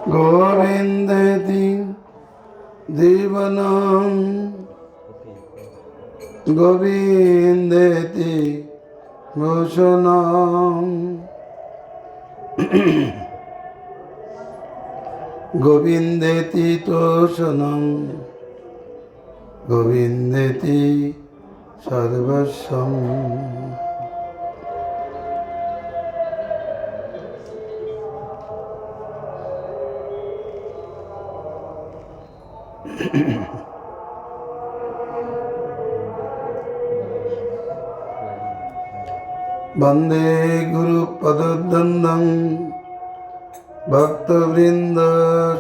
गोविन्देति जीवनं गोविन्देति भूषणं गोविन्देति तोषणं गोविन्देति सर्वस्वम्। वंदे गुरुपदद्वन्द्वं भक्तवृंद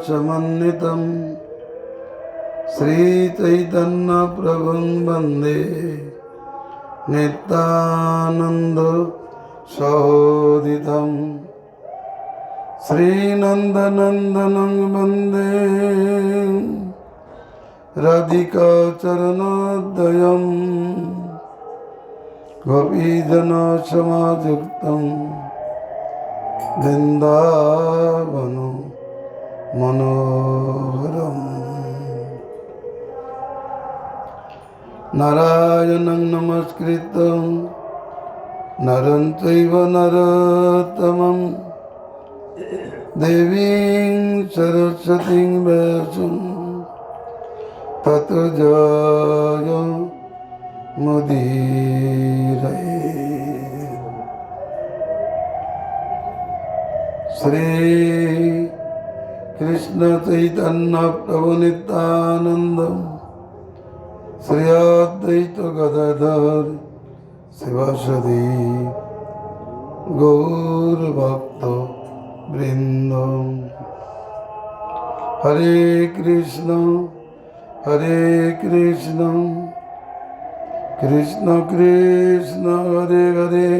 समन्वितं श्रीचैतन्य प्रभुं वंदे नित्यानंद सहोदितं श्रीनंदनंदनं वंदे राधिका चरणोदयं गोपीजन समायुक्तं वृंदावन मनोहरम्। नारायणं नमस्कृत्य नरं चैव नरोत्तमं देवीं सरस्वतीं व्यासं ततो जयो मुदीरये। श्री कृष्ण चैतन्य प्रभु नित्यानंद श्री अद्वैत गदाधर शिवासादि गौर भक्त वृंद। हरे कृष्ण कृष्ण कृष्ण हरे हरे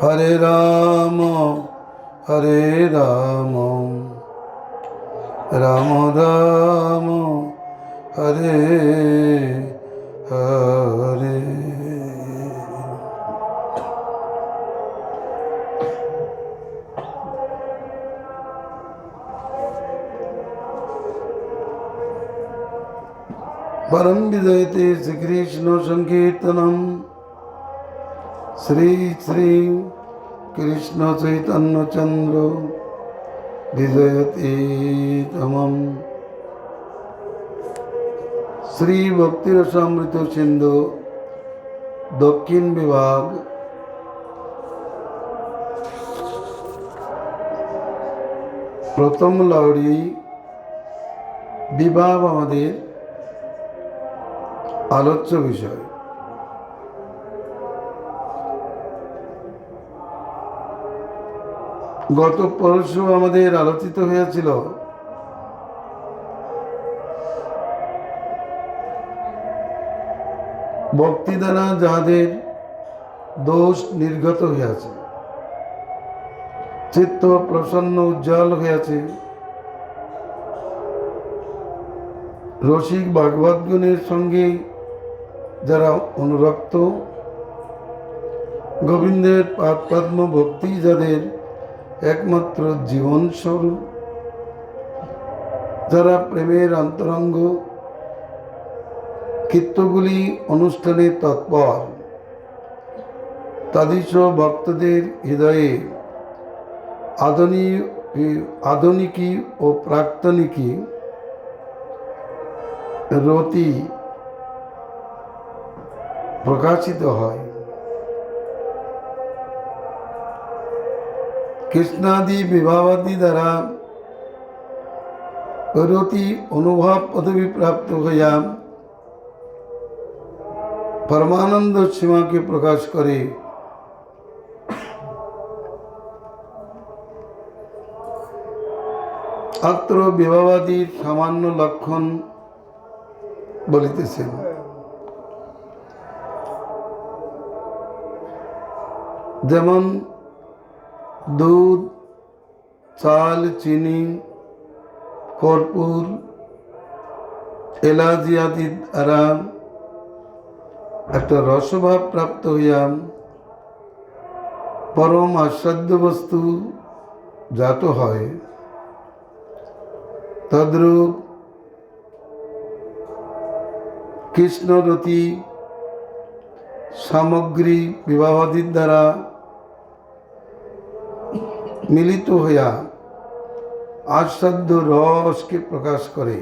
हरे राम राम राम हरे हरे। परम विजयते श्री कृष्ण संकीर्तनम श्री श्री कृष्ण चैतन्य चंद्र विजयते तमम। श्री भक्ति रसामृत सिंधु दक्षिण विभाग प्रथम लाउड़ी विभाग आमादेर आलोच्य विषय। गत परशु आमादेर आलोचित हयेछिल भक्ति द्वारा जादेर दोष निर्गत हयेछे, चित्त प्रसन्न उज्ज्वल हयेछे, रसिक भागवत गुणेर संगे যারা অনুরক্ত, গোবিন্দের পাদপদ্ম ভক্তি যাদের একমাত্র জীবন স্বরূপ, যারা প্রেমের অন্তরঙ্গ কীর্তগুলি অনুষ্ঠানে তৎপর, তাদিশ ভক্তদের হৃদয়ে আধুনিকী ও প্রাক্তনিকী রতি প্রকাশিত হয়। কৃষ্ণাদি বিভাবাদি দ্বারা রতি অনুভব পদবী প্রাপ্ত হইয়া পরমানন্দ সীমাকে প্রকাশ করে। অত্র বিভাবাদির সামান্য লক্ষণ বলিতেছেন। যেমন দুধ, চাল, চিনি, কর্পূর, এলাচি আদি দ্বারা একটা রসভাব প্রাপ্ত হইয়া পরম আস্বাদ্য বস্তু জাত হয়, তদ্রূপ কৃষ্ণরতি সামগ্রী বিবাহাদির দ্বারা মিলিত হইয়া আস্বাদ্য রসকে প্রকাশ করে।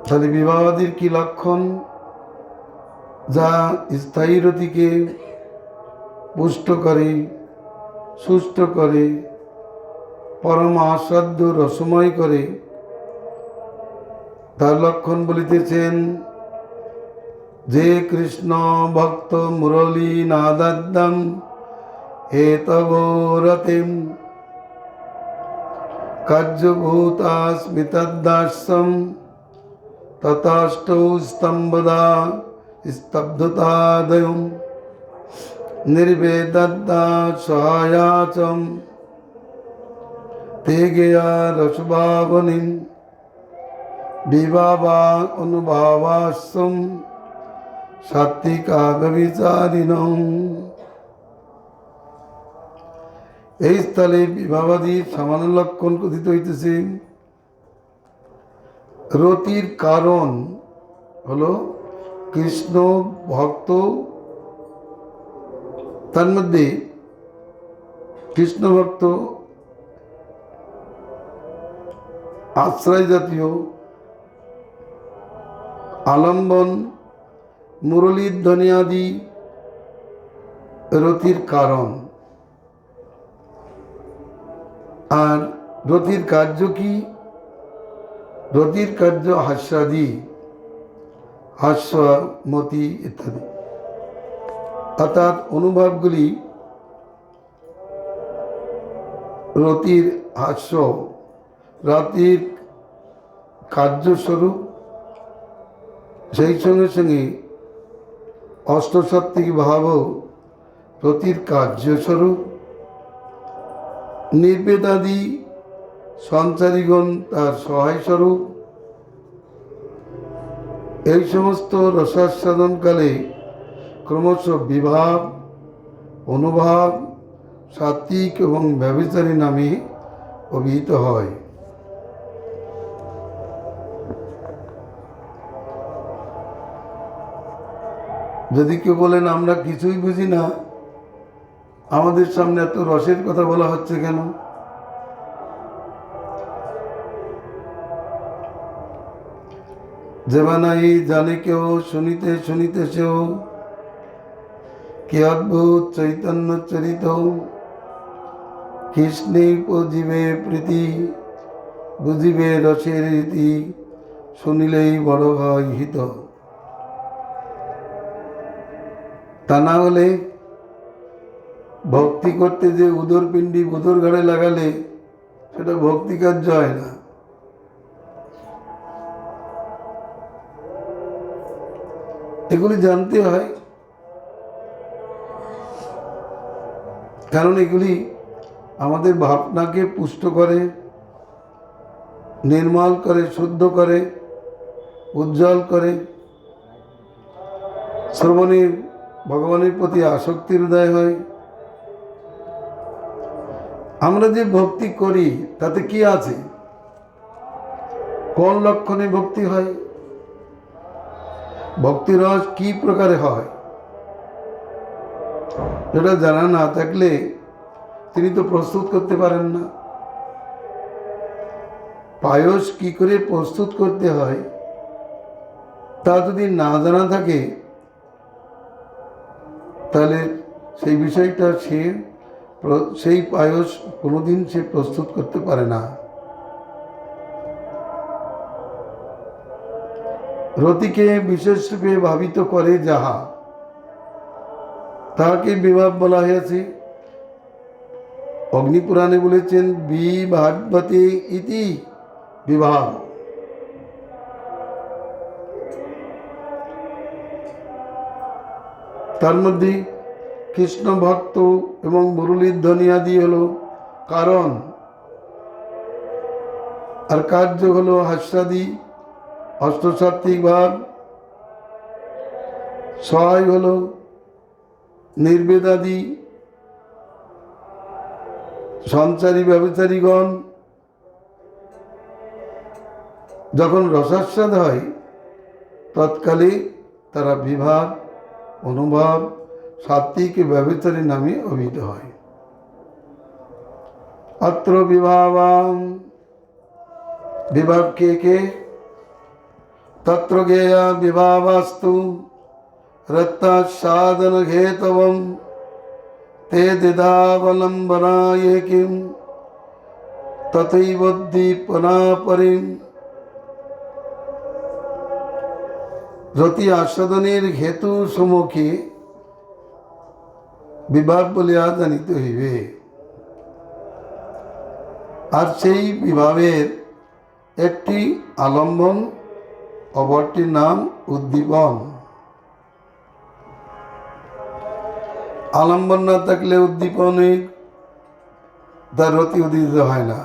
তাহলে বিবাহাদির কি লক্ষণ? যা স্থায়ী রতিকে পুষ্ট করে, সুস্থ করে, পরম আস্বাদ্য রসময় করে, তার লক্ষণ বলিতেছেন যে কৃষ্ণ ভক্ত মুরলী নাদাদ্যম হেতবরতিম কার্যভূতা স্মিতদাস্যম ততাষ্টৌ স্তম্ভদা স্তব্ধতাদয়ম নির্বেদদ্দা সহায়াচম তেগেয়া রসভাবনিম বিভাবা অনুভাবাস্যম সাত্বিকা ব্যভিচারিণম। এই স্থলে বিভাবাদির সামান্য লক্ষণ কথিত হইতেছে। রতির কারণ হলো কৃষ্ণ ভক্ত, তার মধ্যে কৃষ্ণ ভক্ত আশ্রয় জাতীয় আলম্বন মুরলীর ধ্বনিয়াদি রতির কারণ। আর রতির কার্য কি? রতির কার্য হাস্যাদি, হাস্যমতি ইত্যাদি, অর্থাৎ অনুভবগুলি রতির হাস্য, রতির কার্যস্বরূপ। সেই সঙ্গে সঙ্গে অষ্টসাত্ত্বিক ভাবও রতির কার্যস্বরূপ। নির্বেদাদি সঞ্চারীগণ তার সহায়স্বরূপ। এই সমস্ত রসাস্বাদনকালে ক্রমশ বিভাব, অনুভাব, সাত্ত্বিক এবং ব্যভিচারী নামে অভিহিত হয়। যদি কেউ বলেন আমরা কিছুই বুঝি না, আমাদের সামনে এত রসের কথা বলা হচ্ছে কেন? যেবা নাই জানে কেউ, শুনিতে শুনিতে সেও, কি অদ্ভুত চৈতন্য চরিত, কৃষ্ণে উপজীবে প্রীতি, বুঝিবে রসের রীতি, শুনিলেই বড় হয় হিত। তা না হলে ভক্তি করতে যে উদর পিণ্ডি বুধর ঘাড়ে লাগালে সেটা ভক্তি কার্য হয় না। এগুলি জানতে হয়, কারণ এগুলি আমাদের ভাবনাকে পুষ্ট করে, নির্মল করে, শুদ্ধ করে, উজ্জ্বল করে। শ্রবণে ভগবানের প্রতি আসক্তির উদয় হয়। আমরা যে ভক্তি করি তাতে কি আছে? কোন লক্ষণে ভক্তি হয়? ভক্তিরস কি প্রকারে হয় এটা জানা না থাকলে তিনি তো প্রস্তুত করতে পারেন না। পায়স কি করে প্রস্তুত করতে হয় তা যদি না জানা থাকে তাহলে সেই বিষয়টা সেই পায়স কোনোদিন সে প্রস্তুত করতে পারে না। রতিকে বিশেষরূপে ভাবিত করে যাহা, তাহাকে বিভাব বলা হয়েছে। অগ্নিপুরাণে বলেছেন বিভাবতে ইতি বিভাব। তার মধ্যে কৃষ্ণ ভক্ত এবং মুরলীর ধ্বনি আদি হল কারণ, আর কার্য হল হাস্যাদি অষ্টসাত্ত্বিক ভাব। সহায় হল নির্বেদাদি সঞ্চারী ব্যভিচারীগণ যখন রসাস্বাদ হয় তৎকালে তারা বিভাব অনুভব সাত্বিক ব্যভিচারী নামে অভিহিত হয়। অত্র বিভাবাং বিভাব কে কে তত্র গেয়া বিভাবাস্তু রত্তাসাদন হেতবম তে দিদাবলম্বনায় কিম তথৈবোদ্দীপনা পরিম। রতি আস্বাদনের হেতু সমূহকে বিভাব বলিয়া জানিতে হইবে, আর সেই বিভাবের একটি আলম্বন অপরটির নাম উদ্দীপন। আলম্বন না থাকলে উদ্দীপনের তার রতি উদিত হয় না।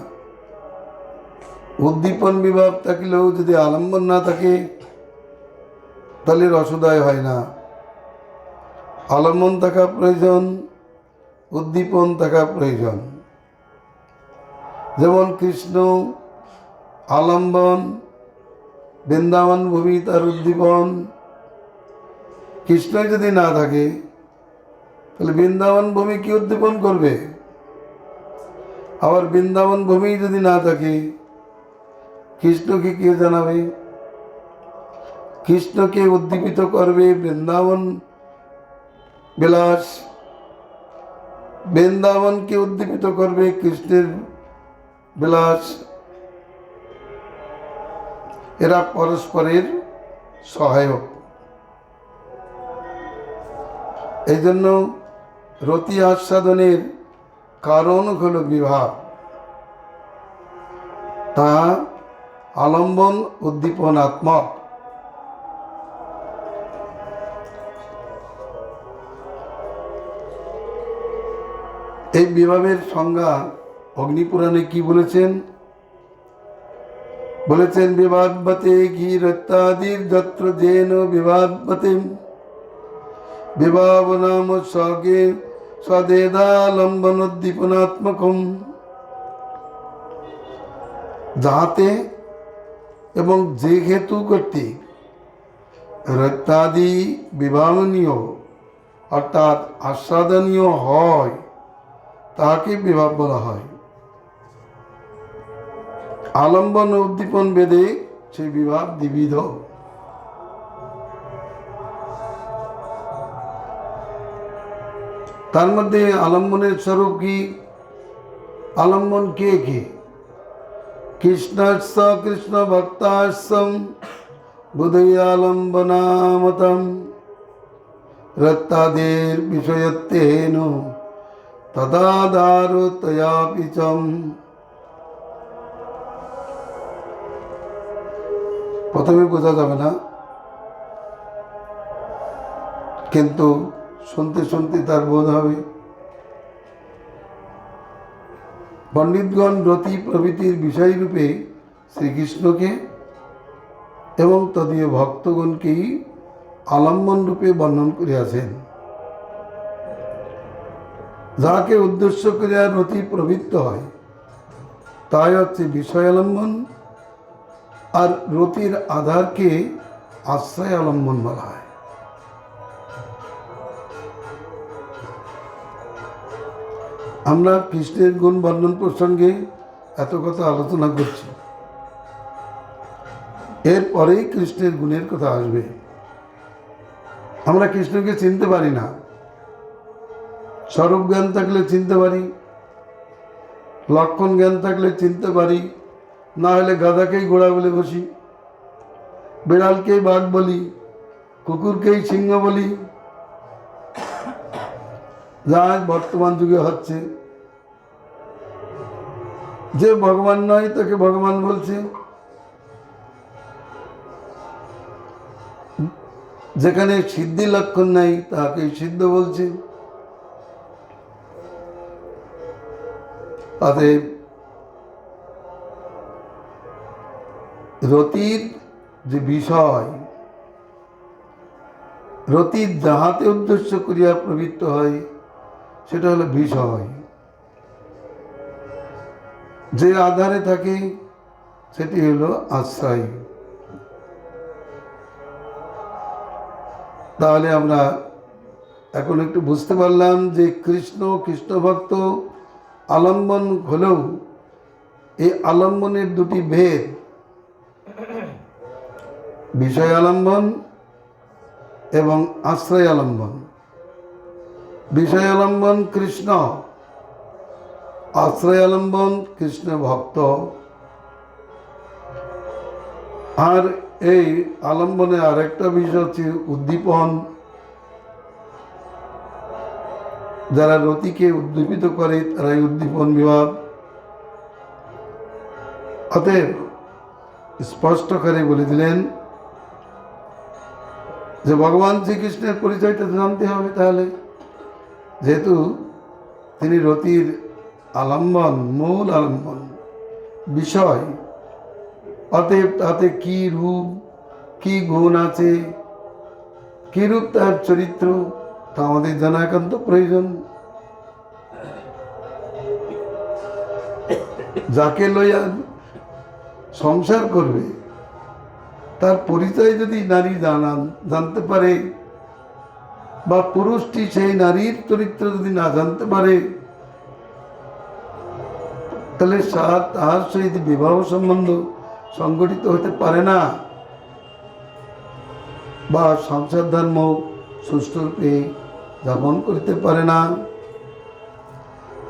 উদ্দীপন বিভাব থাকলেও যদি আলম্বন না থাকে তাহলে রসোদয় হয় না। আলম্বন থাকা প্রয়োজন, উদ্দীপন থাকা প্রয়োজন। যেমন কৃষ্ণ আলম্বন, বৃন্দাবন ভূমি তার উদ্দীপন। কৃষ্ণ যদি না থাকে তাহলে বৃন্দাবন ভূমি কি উদ্দীপন করবে? আবার বৃন্দাবন ভূমি যদি না থাকে কৃষ্ণকে কে জানাবে? কৃষ্ণকে উদ্দীপিত করবে বৃন্দাবন বিলাস, বৃন্দাবনকে উদ্দীপিত করবে কৃষ্ণের বিলাস। এরা পরস্পরের সহায়ক। এই জন্য রতি আস্বাদনের কারণ হল বিভাব, তা আলম্বন উদ্দীপনাত্মক। এই বিভাবের সংজ্ঞা অগ্নিপুরাণে কি বলেছেন? বলেছেন বিভাবতে গিরত্তাদির যত্র যেন বিভাবতে বিভাব নাম স্বগে স্বদেদালম্বনোদ্দীপনাত্মকম। যাহাতে এবং যে হেতু কর্তৃক রত্তাদি বিভাবনীয় অর্থাৎ আস্বাদনীয় হয় তাহাকে বিভাব বলা হয়। আলম্বন ও উদ্দীপন ভেদে সেই বিভাব দ্বিবিধ। তার মধ্যে আলম্বনের স্বরূপ কি? আলম্বন কে কে? কৃষ্ণস্য কৃষ্ণ ভক্তাস্যম বুধয়ালম্বনামতম রত্তাদের বিষয়ত্বেন তদাদারতয়াপিচম। প্রথমে বোঝা যাবে না, কিন্তু শুনতে শুনতে তার বোধ হবে। পণ্ডিতগণ রতি প্রভৃতির বিষয়রূপে শ্রীকৃষ্ণকে এবং তদীয় ভক্তগণকেই আলম্বন রূপে বর্ণন করিয়াছেন। যাকে উদ্দেশ্য করিয়া রতি প্রবৃত্ত হয় তাই হচ্ছে বিষয় আলম্বন, আর রতির আধারকে আশ্রয় আলম্বন বলা হয়। আমরা কৃষ্ণের গুণ বর্ণন প্রসঙ্গে এত কথা আলোচনা করছি, এরপরেই কৃষ্ণের গুণের কথা আসবে। আমরা কৃষ্ণকে চিনতে পারি না। স্বরূপ জ্ঞান থাকলে চিনতে পারি, লক্ষণ জ্ঞান থাকলে চিনতে পারি, না হলে গাধাকেই ঘোড়া বলে বসি, বিড়ালকেই বাঘ বলি, কুকুরকেই সিংহ বলি, যা বর্তমান যুগে হচ্ছে। যে ভগবান নয় তাকে ভগবান বলছে, যেখানে সিদ্ধি লক্ষণ নাই তাকে সিদ্ধ বলছে। অতএব রতির যে বিষয় রতি যাহাতে উদ্দেশ্য করিয়া প্রবৃত্ত হয় সেটা হলো বিষয়। যে আধারে থাকে সেটি হলো আশ্রয়। তাহলে আমরা এখন একটু বুঝতে পারলাম যে কৃষ্ণ ভক্ত আলম্বন হলেও এই আলম্বনের দুটি ভেদ, বিষয় আলম্বন এবং আশ্রয় আলম্বন। বিষয় আলম্বন কৃষ্ণ, আশ্রয় আলম্বন কৃষ্ণ ভক্ত। আর এই আলম্বনে আরেকটা বিষয় হচ্ছে উদ্দীপন। যারা রতিকে উদ্দীপিত করে তারাই উদ্দীপন বিভাগ। অতএব স্পষ্ট করে বলে দিলেন যে ভগবান শ্রীকৃষ্ণের পরিচয়টা জানতে হবে। তাহলে যেহেতু তিনি রতির আলম্বন, মূল আলম্বন বিষয়, অতএব তাতে কি রূপ, কি গুণ আছে, কি রূপ তার চরিত্র, তা আমাদের জানা একান্ত প্রয়োজন। যাকে লইয়া সংসার করবে তার পরিচয় যদি নারী জানতে পারে, বা পুরুষটি সেই নারীর চরিত্র যদি না জানতে পারে, তাহলে তার সহিত বিবাহ সম্বন্ধ সংগঠিত হতে পারে না, বা সংসার ধর্ম সুষ্ঠুরূপে যাপন করতে পারে না।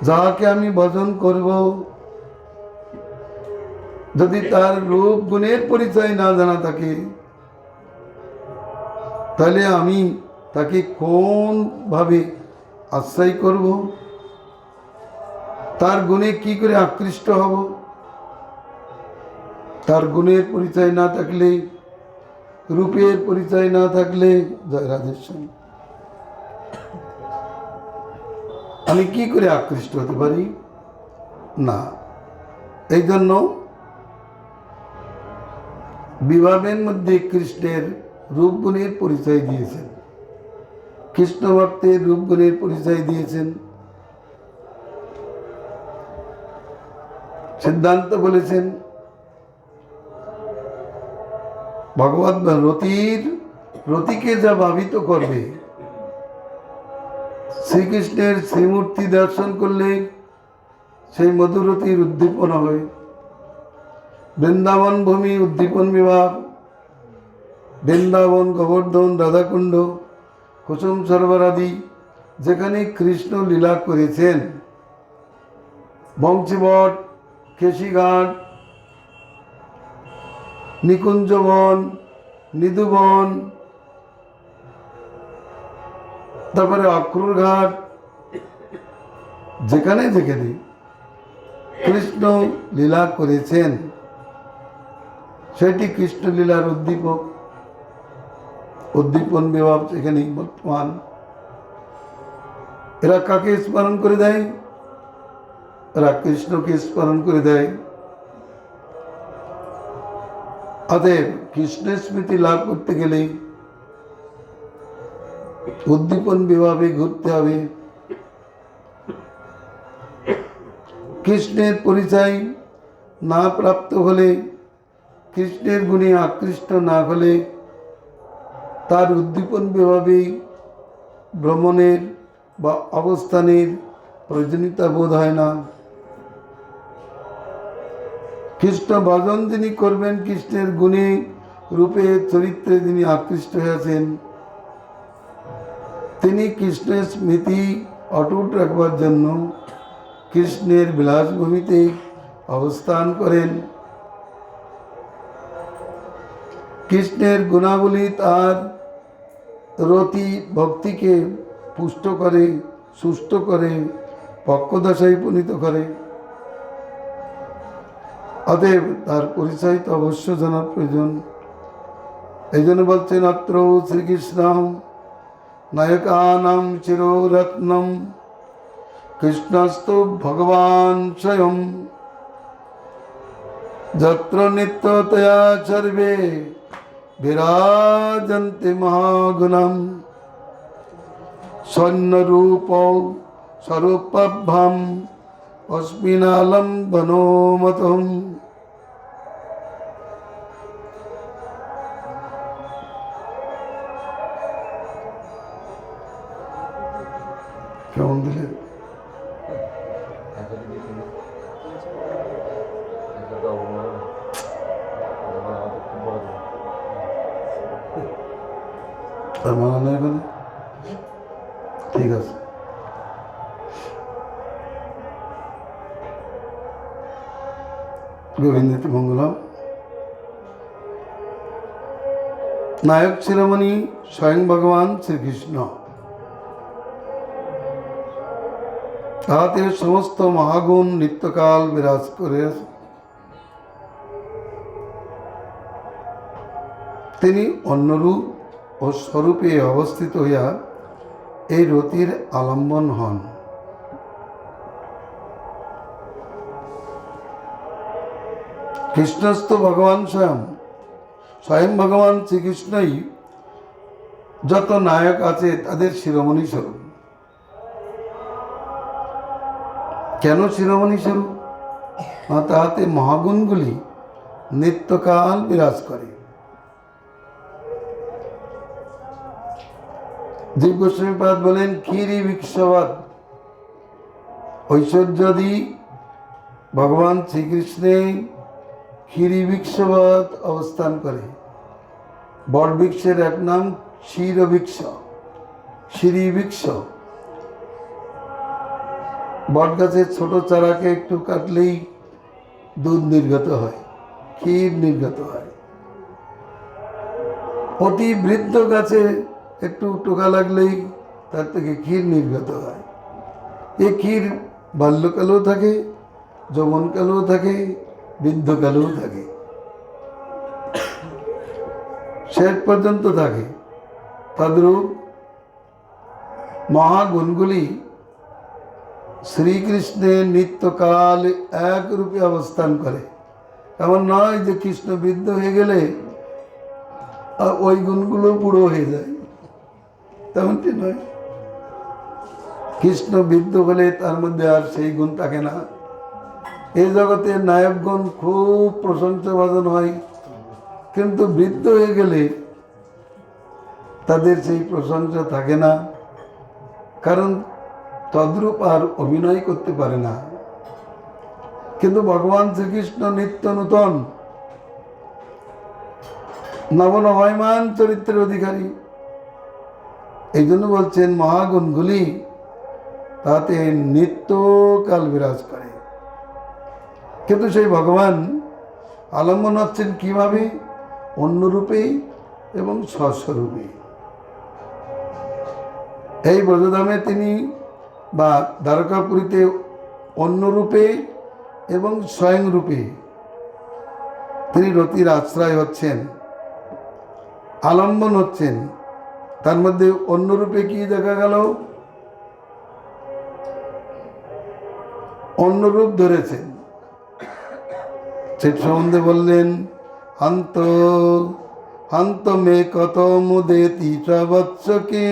যাকে আমি ভজন করব, যদি তার রূপ গুণের পরিচয় না জানা থাকে, তাহলে আমি তাকে কোন ভাবে আশ্রয় করব, তার গুণে কি করে আকৃষ্ট হব? তার গুণের পরিচয় না থাকলে, রূপের পরিচয় না থাকলে, জয় রাধেশ্যাম, আমি কি করে আকৃষ্ট হতে পারি? না। এই জন্য বিবাহের মধ্যে কৃষ্ণের রূপগুণের পরিচয় দিয়েছেন, কৃষ্ণ ভক্তের রূপগুণের পরিচয় দিয়েছেন। সিদ্ধান্ত বলেছেন ভগবত রতিকে যা ভাবিত করবে, শ্রীকৃষ্ণের শ্রীমূর্তি দর্শন করলে সেই মধুরতির উদ্দীপন হবে। বৃন্দাবন ভূমি উদ্দীপন বিভাগ, বৃন্দাবন, গোবর্ধন, রাধাকুণ্ড, কুসুম সরোবর আদি যেখানে কৃষ্ণ লীলা করেছেন, বংশীবট, কেশিঘাট, নিকুঞ্জবন, নিধুবন, তারপরে অক্রুর ঘাট, যেখানে যেখানে কৃষ্ণ লীলা করেছেন সেটি কৃষ্ণ লীলার উদ্দীপন বিভাগ এখানে বর্তমান। এরা কাকে স্মরণ করে দেয়? এরা কৃষ্ণকে স্মরণ করে দেয়। অতএব কৃষ্ণের স্মৃতি লাভ করতে গেলে উদ্দীপন বিভাগে ঘুরতে হবে। কৃষ্ণের পরিচয় না প্রাপ্ত হলে, কৃষ্ণের গুণে আকৃষ্ট না হলে, তার উদ্দীপন বিভাগে ভ্রমণের বা অবস্থানের প্রয়োজনীয়তা বোধ হয় না। কৃষ্ণ ভজন যিনি করবেন, কৃষ্ণের গুণে, রূপে, চরিত্রে যিনি আকৃষ্ট হয়েছেন, তিনি কৃষ্ণের স্মৃতি অটুট রাখবার জন্য কৃষ্ণের বিলাসভূমিতে অবস্থান করেন। কৃষ্ণের গুণাবলী তার রতি ভক্তিকে পুষ্ট করে, সুস্থ করে, পক্কদশায় উপনীত করে। অতএব তার পরিচয় তো অবশ্য জানার প্রয়োজন। এই জন্য বলছেন অত্র শ্রীকৃষ্ণ নায়কানাং চিররত্নম কৃষ্ণস্তু ভগবান স্বয়ং যত্র নিত্যতয়া সর্বে বিরাজন্তে মহাগুণম। সৈন্যরূপ স্বরূপাভ্যাম অস্মিনালম্বনো মতম। কেমন দিলে? তার মানা নেই এখানে? ঠিক আছে। গোবিন্দিত মঙ্গলম। নায়ক শিরোমণি স্বয়ং ভগবান শ্রীকৃষ্ণ। তাহাতে সমস্ত মহাগুণ নিত্যকাল বিরাজ করে। তিনি অন্যরূপ ও স্বরূপে অবস্থিত হইয়া এই রতির আলম্বন হন। কৃষ্ণস্থ ভগবান স্বয়ং ভগবান শ্রীকৃষ্ণই যত নায়ক আছে তাদের শিরোমণি স্বরূপ। কেন শিরোমণি স্বরূপ? তাহাতে মহাগুণগুলি নিত্যকাল বিরাজ করে। জীব গোস্বামীপাদ বলেন, ক্ষীরি বিক্ষবাদ ঐশ্বর্যাদি ভগবান শ্রীকৃষ্ণে ক্ষীরি বৃক্ষবাদ অবস্থান করে। বট বৃক্ষের এক নাম ক্ষীর বৃক্ষ, ক্ষীরি বৃক্ষ। বট গাছের ছোট চারাকে একটু কাটলেই দুধ নির্গত হয়, ক্ষীর নির্গত হয়। অতি বৃদ্ধ গাছে একটু টোকা লাগলেই তার থেকে ক্ষীর নির্গত হয়। এই ক্ষীর বাল্যকালেও থাকে, যৌবনকালেও থাকে, বৃদ্ধকালেও থাকে, শেষ পর্যন্ত থাকে। তদ্রূপ মহাগুণগুলি শ্রীকৃষ্ণের নিত্যকাল এক রূপে অবস্থান করে। এমন নয় যে কৃষ্ণ বৃদ্ধ হয়ে গেলে ওই গুণগুলো বুড়ো হয়ে যায়, তেমনটি নয়। কৃষ্ণ বৃদ্ধ হলে তার মধ্যে আর সেই গুণ থাকে না। এই জগতে নায়কগণ খুব প্রশংসাভাজন হয়, কিন্তু বৃদ্ধ হয়ে গেলে তাদের সেই প্রশংসা থাকে না, কারণ তদ্রূপ আর অভিনয় করতে পারে না। কিন্তু ভগবান শ্রীকৃষ্ণ নিত্য নূতন নবনবয়মান চরিত্রের অধিকারী। এই জন্য বলছেন মহাগুণগুলি তাতে নিত্যকাল বিরাজ করে। কিন্তু সেই ভগবান আলম্বন হচ্ছেন কিভাবে? অন্যরূপে এবং স্বস্বরূপে। এই ব্রজধামে তিনি বা দ্বারকাপুরীতে অন্যরূপে এবং স্বয়ং রূপে তিনি রতির আশ্রয় হচ্ছেন, আলম্বন হচ্ছেন। তার মধ্যে অন্যরূপে কি দেখা গেল? অন্যরূপ ধরেছেন। সেই সম্বন্ধে বললেন, হান্ত হান্ত মে কত মুদেতি সবৎসকে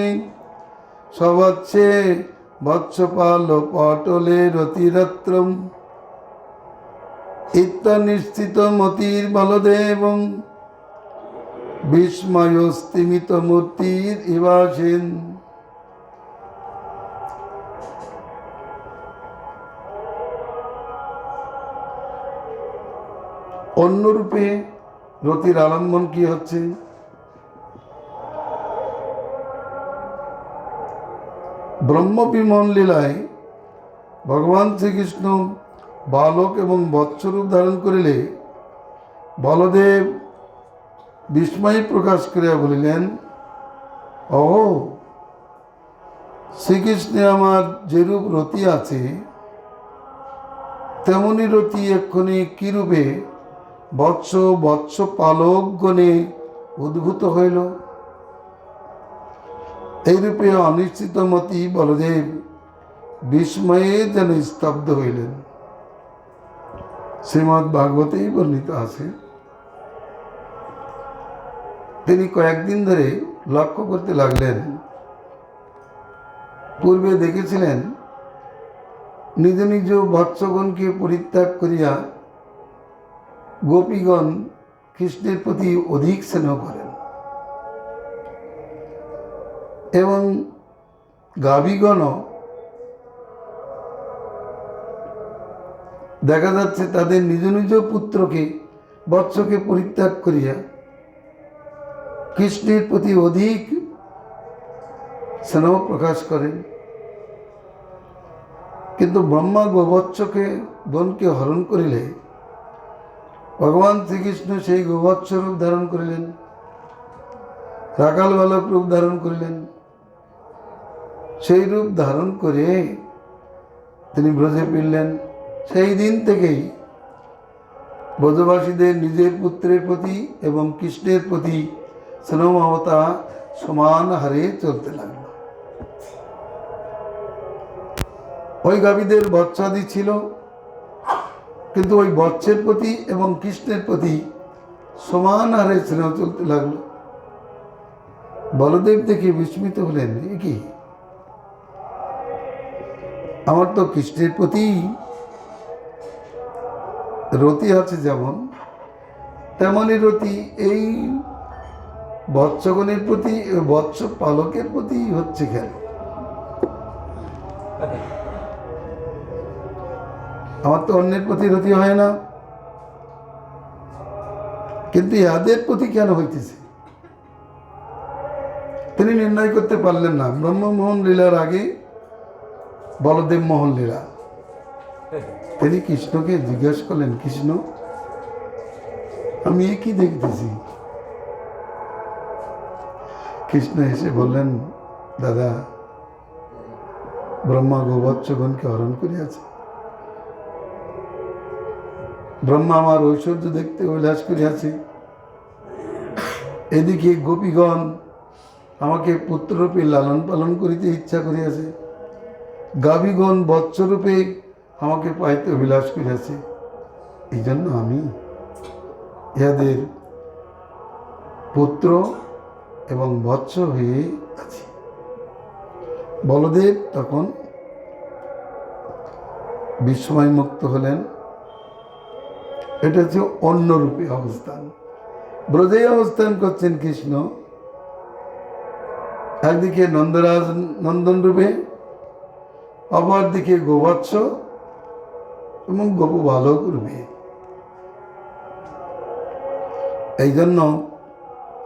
সবৎসে বৎসপাল পটলে রতিরত্রম ইত্যনিশ্চিত মতির বলদেবং বিস্ময়স্তিমিত মূর্তির ইবাসেন। অন্যরূপে রতির আলম্বন কি হচ্ছে? ব্রহ্মবিমল লীলায় ভগবান শ্রীকৃষ্ণ বালক এবং বৎসরূপ ধারণ করিলে বলদেব বিস্ময় প্রকাশ করিয়া বলিলেন, অহো, শ্রীকৃষ্ণে আমার যেরূপ রতি আছে তেমনি রতি এক্ষণে কিরূপে বৎস বৎস পালক গণে উদ্ভূত হইল। এইরূপে অনিশ্চিত মতি বলদেব বিস্ময়ে যেন স্তব্ধ হইলেন। শ্রীমদ্ ভাগবতেই বর্ণিত আছে। তিনি কয়েকদিন ধরে লক্ষ্য করতে লাগলেন পূর্বে দেখেছিলেন নিজ নিজ বৎসগণকে পরিত্যাগ করিয়া গোপীগণ কৃষ্ণের প্রতি অধিক স্নেহ করেন এবং গাভীগণও দেখা যাচ্ছে তাদের নিজ নিজ পুত্রকে বৎসকে পরিত্যাগ করিয়া কৃষ্ণের প্রতি অধিক স্নেহ প্রকাশ করেন। কিন্তু ব্রহ্মা গোবৎসকে গণকে হরণ করিলে ভগবান শ্রীকৃষ্ণ সেই গোবৎস রূপ ধারণ করিলেন, রাখাল বালক রূপ ধারণ করিলেন। সেই রূপ ধারণ করে তিনি ব্রজে ফিরলেন। সেই দিন থেকেই ব্রজবাসীদের নিজের পুত্রের প্রতি এবং কৃষ্ণের প্রতি স্নেহ মমতা সমান হারে চলতে লাগল। ওই গাভীদের বৎসাদি ছিল, কিন্তু ওই বৎসের প্রতি এবং কৃষ্ণের প্রতি সমান হারে স্নেহ চলতে লাগলো। বলদেব দেখে বিস্মিত হলেন, এ কি, আমার তো কৃষ্ণের প্রতি রতি আছে যেমন, তেমনই রতি এই বৎসগণের প্রতি, বৎস পালকের প্রতি হচ্ছে কেন? আমার তো অন্যের প্রতি রতি হয় না, কিন্তু ইহাদের প্রতি কেন হইতেছে? তিনি নির্ণয় করতে পারলেন না। ব্রহ্মমোহন লীলার আগে বলদেব মোহন লীলা। তিনি কৃষ্ণকে জিজ্ঞাসা করলেন, কৃষ্ণ, আমি এ কি দেখতেছি? কৃষ্ণ এসে বললেন, দাদা, ব্রহ্মা গোবৎসগণকে হরণ করিয়াছে। ব্রহ্মা আমার ঐশ্বর্য দেখতে উল্লাস করিয়াছে, এদিকে গোপীগণ আমাকে পুত্ররূপে লালন পালন করিতে ইচ্ছা করিয়াছে, গাভীগণ বৎসরূপে আমাকে পাইতে অভিলাষ করিয়াছে। এই জন্য আমি ইহাদের পুত্র এবং বৎস হয়ে আছি। বলদেব তখন বিস্ময় মুক্ত হলেন। এটা হচ্ছে অন্য রূপে অবস্থান। ব্রজে অবস্থান করছেন কৃষ্ণ, একদিকে নন্দরাজ নন্দন রূপে, অপরদিকে গোবৎস এবং গোপু বালক রূপে। এই জন্য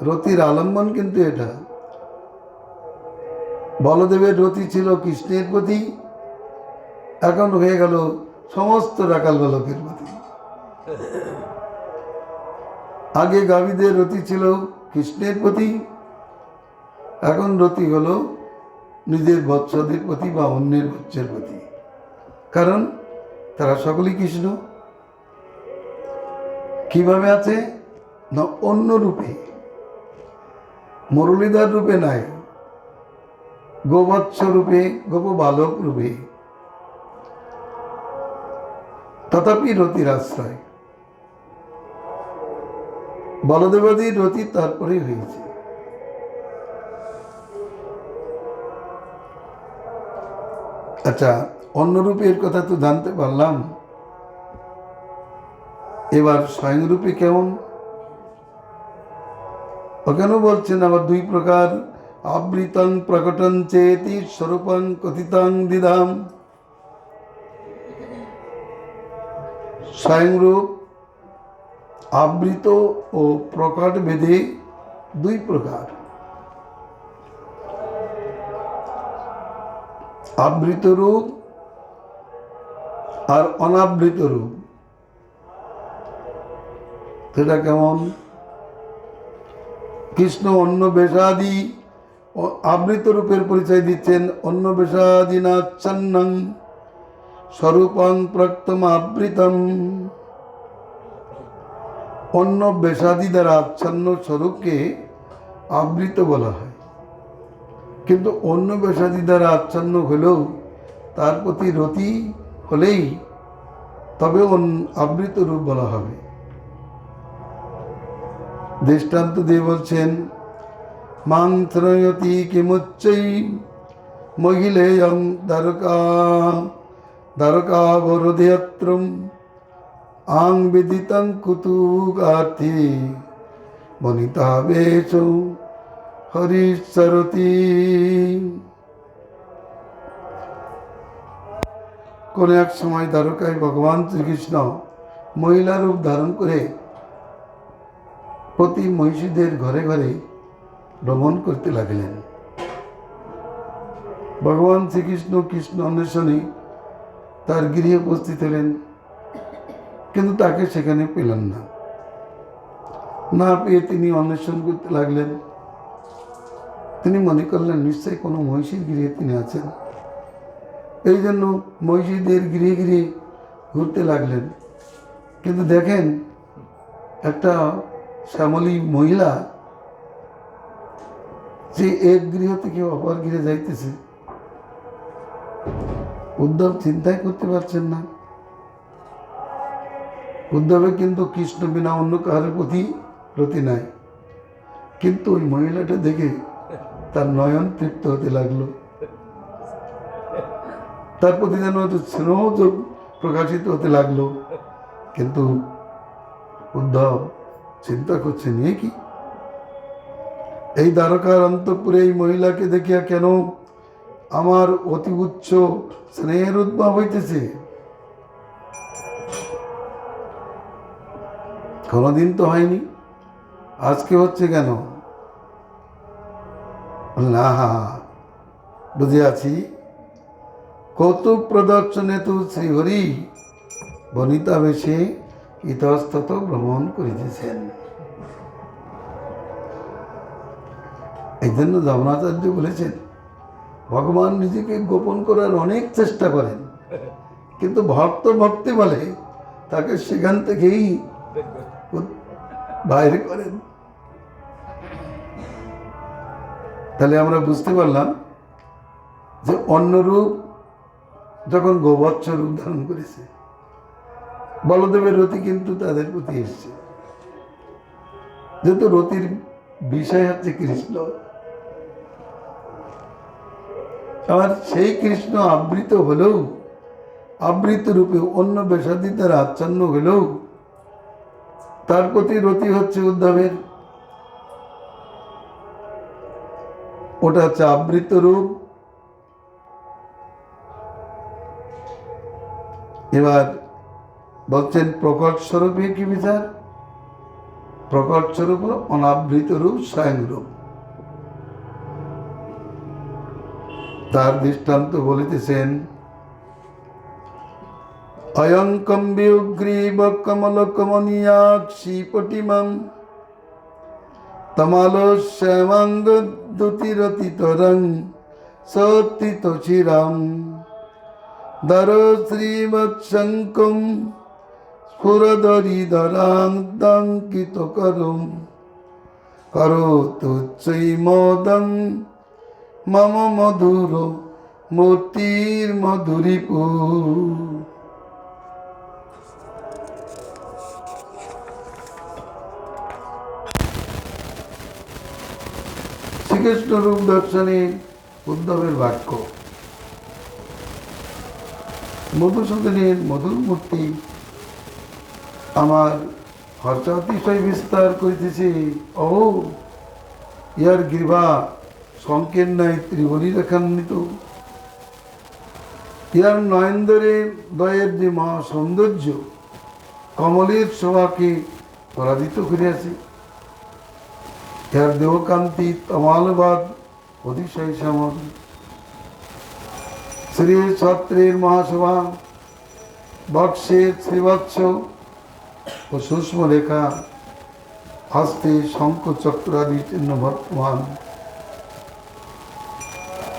রতির আলম্বন কিন্তু এটা। বলদেবের রতি ছিল কৃষ্ণের প্রতি, এখন হয়ে গেল সমস্ত রাখাল বালকের প্রতি। আগে গাভীদের রতি ছিল কৃষ্ণের প্রতি, এখন রতি হলো নিজের বৎসদের প্রতি বা অন্যের বৎসের প্রতি। কারণ তারা সকলেই কৃষ্ণ। কিভাবে আছে না, অন্য রূপে, মুরলীধর রূপে নাই, গোবৎস রূপে, গোপ বালক রূপে, তথাপি রতির আশ্রয়। বলদেবাদীর রতি তারপরে হয়েছে। আচ্ছা, অন্য রূপের কথা তো জানতে পারলাম, এবার স্বয়ং রূপে কেমন? ওখানেও বলছেন আবার দুই প্রকার, আবৃতং প্রকটং চেতি স্বরূপং কথিতং দ্বিধাম। স্বয়ংরূপ আবৃত ও প্রকট ভেদে দুই প্রকার। আবৃত রূপ আর অনাবৃত রূপ। সেটা কেমন? কৃষ্ণ অন্য বেশাদি আবৃত রূপের পরিচয় দিচ্ছেন, অন্য বেশাদি নাচ্ছন্নং স্বরূপং প্রক্তম আবৃতম। অন্য বেশাদি দ্বারা আচ্ছন্ন স্বরূপকে আবৃত বলা হয়, কিন্তু অন্য বেশাদি দ্বারা আচ্ছন্ন হলেও তার প্রতি রতি হলেই তবে আবৃত রূপ বলা হবে। দৃষ্টান্ত দিয়ে বলছেন, মাং ত্রয়তি কিমুচ্চৈ মহিলেয়ং দ্বারকা দ্বারকাবরোধয়াত্রম আং বিদিতং কুতুগার্থী বনিতা বেশ হরিচরতি। কোন এক সময় দ্বারকায় ভগবান শ্রীকৃষ্ণ মহিলা রূপ ধারণ করে প্রতি মহিষীদের ঘরে ঘরে ভ্রমণ করতে লাগলেন। ভগবান শ্রীকৃষ্ণ কৃষ্ণ অন্বেষণে তার গৃহে উপস্থিত হলেন, কিন্তু তাকে সেখানে পেলেন না। না পেয়ে তিনি অন্বেষণ করতে লাগলেন। তিনি মনে করলেন নিশ্চয়ই কোনো মহিষীর গৃহে তিনি আছেন। এই জন্য মহিষীদের গৃহে গৃহে ঘুরতে লাগলেন, কিন্তু দেখেন একটা শ্যামলী মহিলা যে এক গৃহ থেকে অপর গৃহে যাইতেছে। উদ্ধব চিন্তাই করতে পারছেন না। উদ্ধবে কিন্তু কৃষ্ণ বিনা অন্য কারোর প্রতি রতি নাই, কিন্তু ওই মহিলাটা দেখে তার নয়ন তৃপ্ত হতে লাগলো। তার প্রতি যেন স্নেহ প্রকাশিত হতে লাগলো। কিন্তু উদ্ধব চিন্তা করছে নিয়ে কি এই দ্বারকার অন্তঃপুরে এই মহিলাকে দেখিয়া কেন আমার অতি উচ্চ স্নেহের উদ্ভব হইতেছে। কোনদিন তো হয়নি, আজকে হচ্ছে কেন? না, বুঝিয়াছি, কৌতুক প্রদর্শনে তো শ্রীহরি বনিতা বেশে ইতস্তত ভ্রমণ করিতেছেন। এই জন্য যমনাচার্য বলেছেন ভগবান নিজেকে গোপন করার অনেক চেষ্টা করেন, কিন্তু ভক্ত ভক্তি বলে তাকে সেখান থেকেই বাইরে করেন। তাহলে আমরা বুঝতে পারলাম যে অন্য রূপ যখন গোবৎস রূপ ধারণ করেছে, বলদেবের রতি কিন্তু তাদের প্রতি এসছে, যেহেতু রতির বিষয় হচ্ছে কৃষ্ণ। আর সেই কৃষ্ণ আবৃত হলেও, আবৃত রূপে অন্য বেশাদিদের আচ্ছন্ন হলেও তার প্রতি রতি হচ্ছে উদ্ধবের। ওটা হচ্ছে আবৃত রূপ। এবার বলছেন প্রকট স্বরূপে কি বিচার? প্রকট স্বরূপ অনাবৃত রূপ স্বয়ং রূপ। তার দৃষ্টান্ত বলিতেছেন অয়ং কম্বিউগ্রীব কমল কমনীয়াক্ষী পটিমম তমালো শ্যামাঙ্গ দ্যুতিরতিতরং সত্তিত চিরম দর শ্রীবৎসঙ্কম স্ফুরদরিদরাঙ্কিত করম করোতু চৈমোদং মম মধুর মূর্তির মধুরিপু। শ্রীকৃষ্ণ রূপ দর্শনে উদ্ধবের বাক্য, মধুসূদনের মধুর মূর্তি আমার হর্ষা অতিশয় বিস্তার করিতেছে। ও ইয়ার গ্রীবা শঙ্কের ন্যায় ত্রিবলী রেখান্বিত, ইয়ার নয়নদরে দয়ের যে মহা সৌন্দর্য কমলের শোভাকে পরাজিত করিয়াছে, ইহার দেহকান্তি তমালবাদ অতিশয় শ্যামল, শ্রী ছত্রের মহাশোভা, বক্ষের শ্রীবৎস ও সূক্ষ্ম রেখা, হস্তে শঙ্খ চক্রাদি চিহ্ন বর্তমান,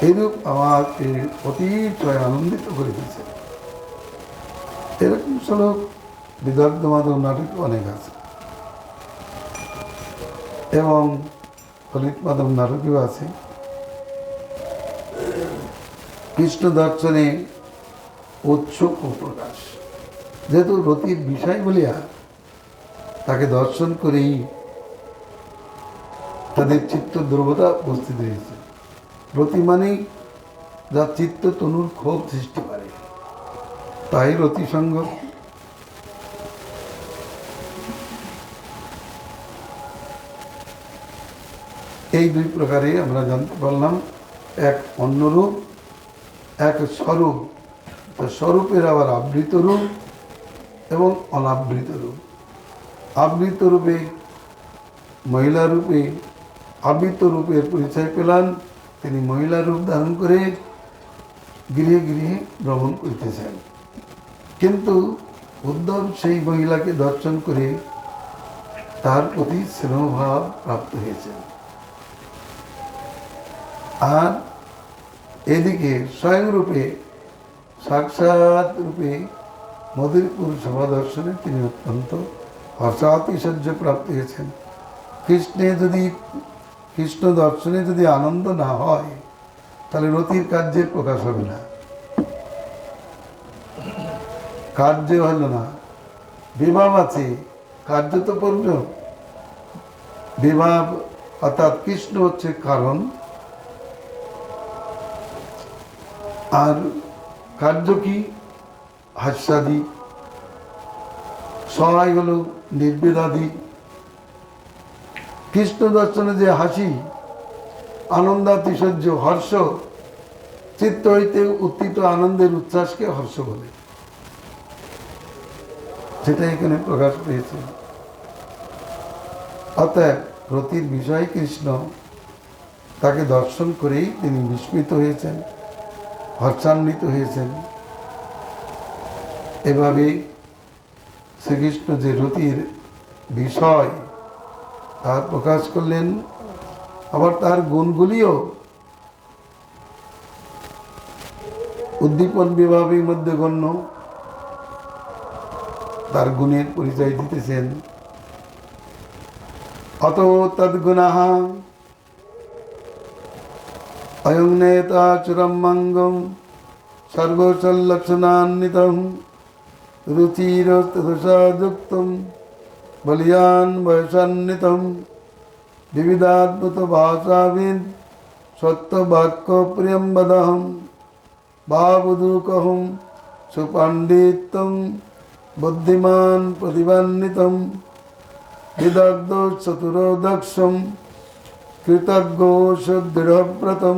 এরূপ আমাকে অতিশয় আনন্দিত করিতেছে। এরকম শ্লোক বিদগ্ধ মাধব নাটকে অনেক আছে এবং ললিত মাধব নাটকেও আছে। কৃষ্ণ দর্শনে উৎসুক ও প্রকাশ, যেহেতু রতির বিষয় বলিয়া তাকে দর্শন করেই তাদের চিত্ত দ্রবতা উপস্থিত হয়েছে। রতি মানেই যা চিত্ত তনুর ক্ষোভ সৃষ্টি করে, তাই রতিসঙ্গ। এই দুই প্রকারে আমরা জানতে পারলাম, এক অন্যরূপ, এক স্বরূপ। তো স্বরূপের আবার আবৃত রূপ এবং অনাবৃত রূপ। আবৃত রূপে মহিলা রূপে, আবৃত রূপের পরিচয় পেলাম, তিনি মহিলা রূপ ধারণ করে গৃহে গৃহে ভ্রমণ করতেছেন। কিন্তু উদ্ধব সেই মহিলাকে দর্শন করে তার প্রতি স্নেহভাব প্রাপ্ত হয়েছেন। আর এদিকে স্বয়ংরূপে, সাক্ষাৎ রূপে মধুরপুর সভা দর্শনে তিনি অত্যন্ত হর্ষাতিশয্য প্রাপ্ত হয়েছেন। কৃষ্ণ দর্শনে যদি আনন্দ না হয়, তাহলে রতির কার্যের প্রকাশ হবে না, কার্য হলো না। বিভাব আছে, কার্য তো পূর্ণ। বিভাব অর্থাৎ কৃষ্ণ হচ্ছে কারণ, আর কার্য কি? হাস্যাদি, সহায় হল নির্বেদাদি। কৃষ্ণ দর্শনে যে হাসি, আনন্দাতিশয্য, হর্ষ, চিত্ত হইতে উত্থিত আনন্দের উচ্ছ্বাসকে হর্ষ বলে, সেটা এখানে প্রকাশ পেয়েছে। অতএব রতির বিষয় কৃষ্ণ, তাকে দর্শন করেই তিনি বিস্মিত হয়েছেন, হর্ষান্বিত হয়েছেন। এভাবে শ্রীকৃষ্ণ যে রতির বিষয় তার প্রকাশ করলেন, আবার তার গুণগুলিও উদ্দীপন বিভাবের মধ্যে গণ্য। তার গুণের পরিচয় দিতেছেন। অত তদ্গুণাঃ অয়ং নেতা চুরমঙ্গম সর্বসল্লক্ষণান্বিতং রুচিরতসাযুক্তং বলিয়ান বয়সান্বিতং বিবিধাদ্ভুত ভাষাবিদ সত্যবাক্য প্রিয়ম্বদহং ভাবুদুকহং সুপাণ্ডিত্যং বুদ্ধিমান প্রতিভান্বিতং বিদগ্ধ চতুরোদক্ষং কৃতজ্ঞ সুদৃঢ়ব্রতং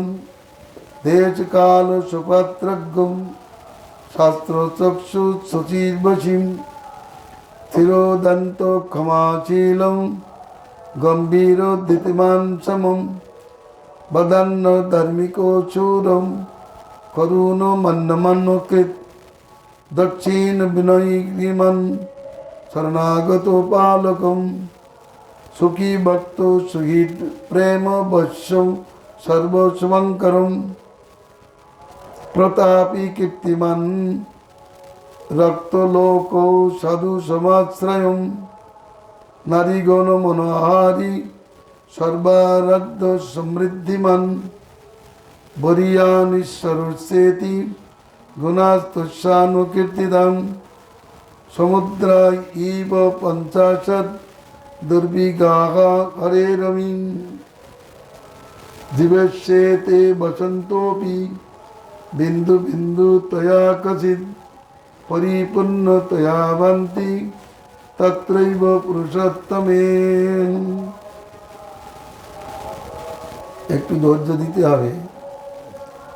দেশকাল সুপাত্রজ্ঞং শাস্ত্রচক্ষু শুচির্বশীং স্থিরোদন্ত ক্ষমাশীলং গম্ভীরোদ্ধতিমান সমম বদন্ন ধার্মিকো চূরম করুণ মন্নমন্নকৃত দক্ষিণ বিনয়ীমন শরণাগত পালকম সুখী ভক্ত সুহৃদ প্রেম বৎস সর্বশুভঙ্করম প্রতাপী কীর্তিমান রক্তলোক সাধু সমাশ্রয়ম নারীগণ মনোহারি সর্বারাধ্য সমৃদ্ধিমান বরিয়ান ঈশ্বরস্যেতি গুণাস্তুষ্যানুকীর্তিতাম সমুদ্রা ইব পঞ্চাশৎ দুর্বিগাহ হরেরমি জীবেষ্যেতে বসন্তোপি বিন্দু বিন্দু তয়া কচিৎ পরিপূর্ণ তয়া ভান্তি তত্রৈব পুরুষোত্তমে। একটু ধৈর্য দিতে হবে,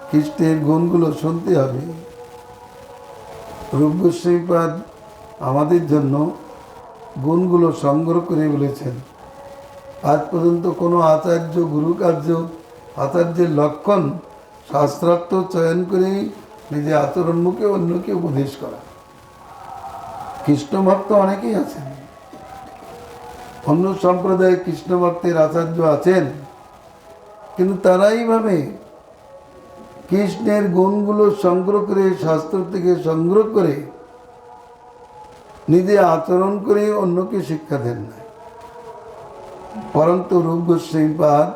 খ্রিস্টের গুণগুলো শুনতে হবে। রূপ গোস্বামীপাদ আমাদের জন্য গুণগুলো সংগ্রহ করে বলেছেন। আজ পর্যন্ত কোনো আচার্য, গুরু কার্য, আচার্যের লক্ষণ শাস্ত্রার্থ চয়ন করে নিজে আচরণমুখে অন্যকে উপদেশ করা। কৃষ্ণ ভক্ত অনেকেই আছেন, অন্য সম্প্রদায়ে কৃষ্ণ ভক্তের আচার্য আছেন, কিন্তু তারাই ভাবে কৃষ্ণের গুণগুলো সংগ্রহ করে, শাস্ত্র থেকে সংগ্রহ করে নিজে আচরণ করে অন্যকে শিক্ষা দেন না। পরন্তু রূপ গোস্বামীপাদ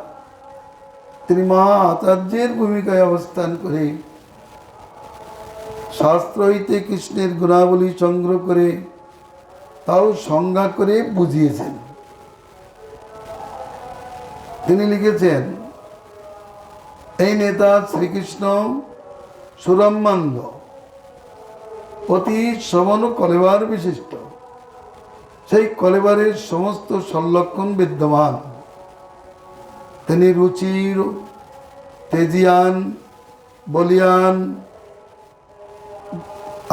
তিনি মহা আচার্যের ভূমিকায় অবস্থান করে শাস্ত্র হইতে কৃষ্ণের গুণাবলী সংগ্রহ করে তাও সংজ্ঞা করে বুঝিয়েছেন। তিনি লিখেছেন, এই নেতা শ্রীকৃষ্ণ সুরম্মান্দ, অতি শ্রবণ কলেবার বিশিষ্ট। সেই কলেবারের সমস্ত সল্লক্ষণ বিদ্যমান। তিনি রুচির, তেজিয়ান, বলিয়ান,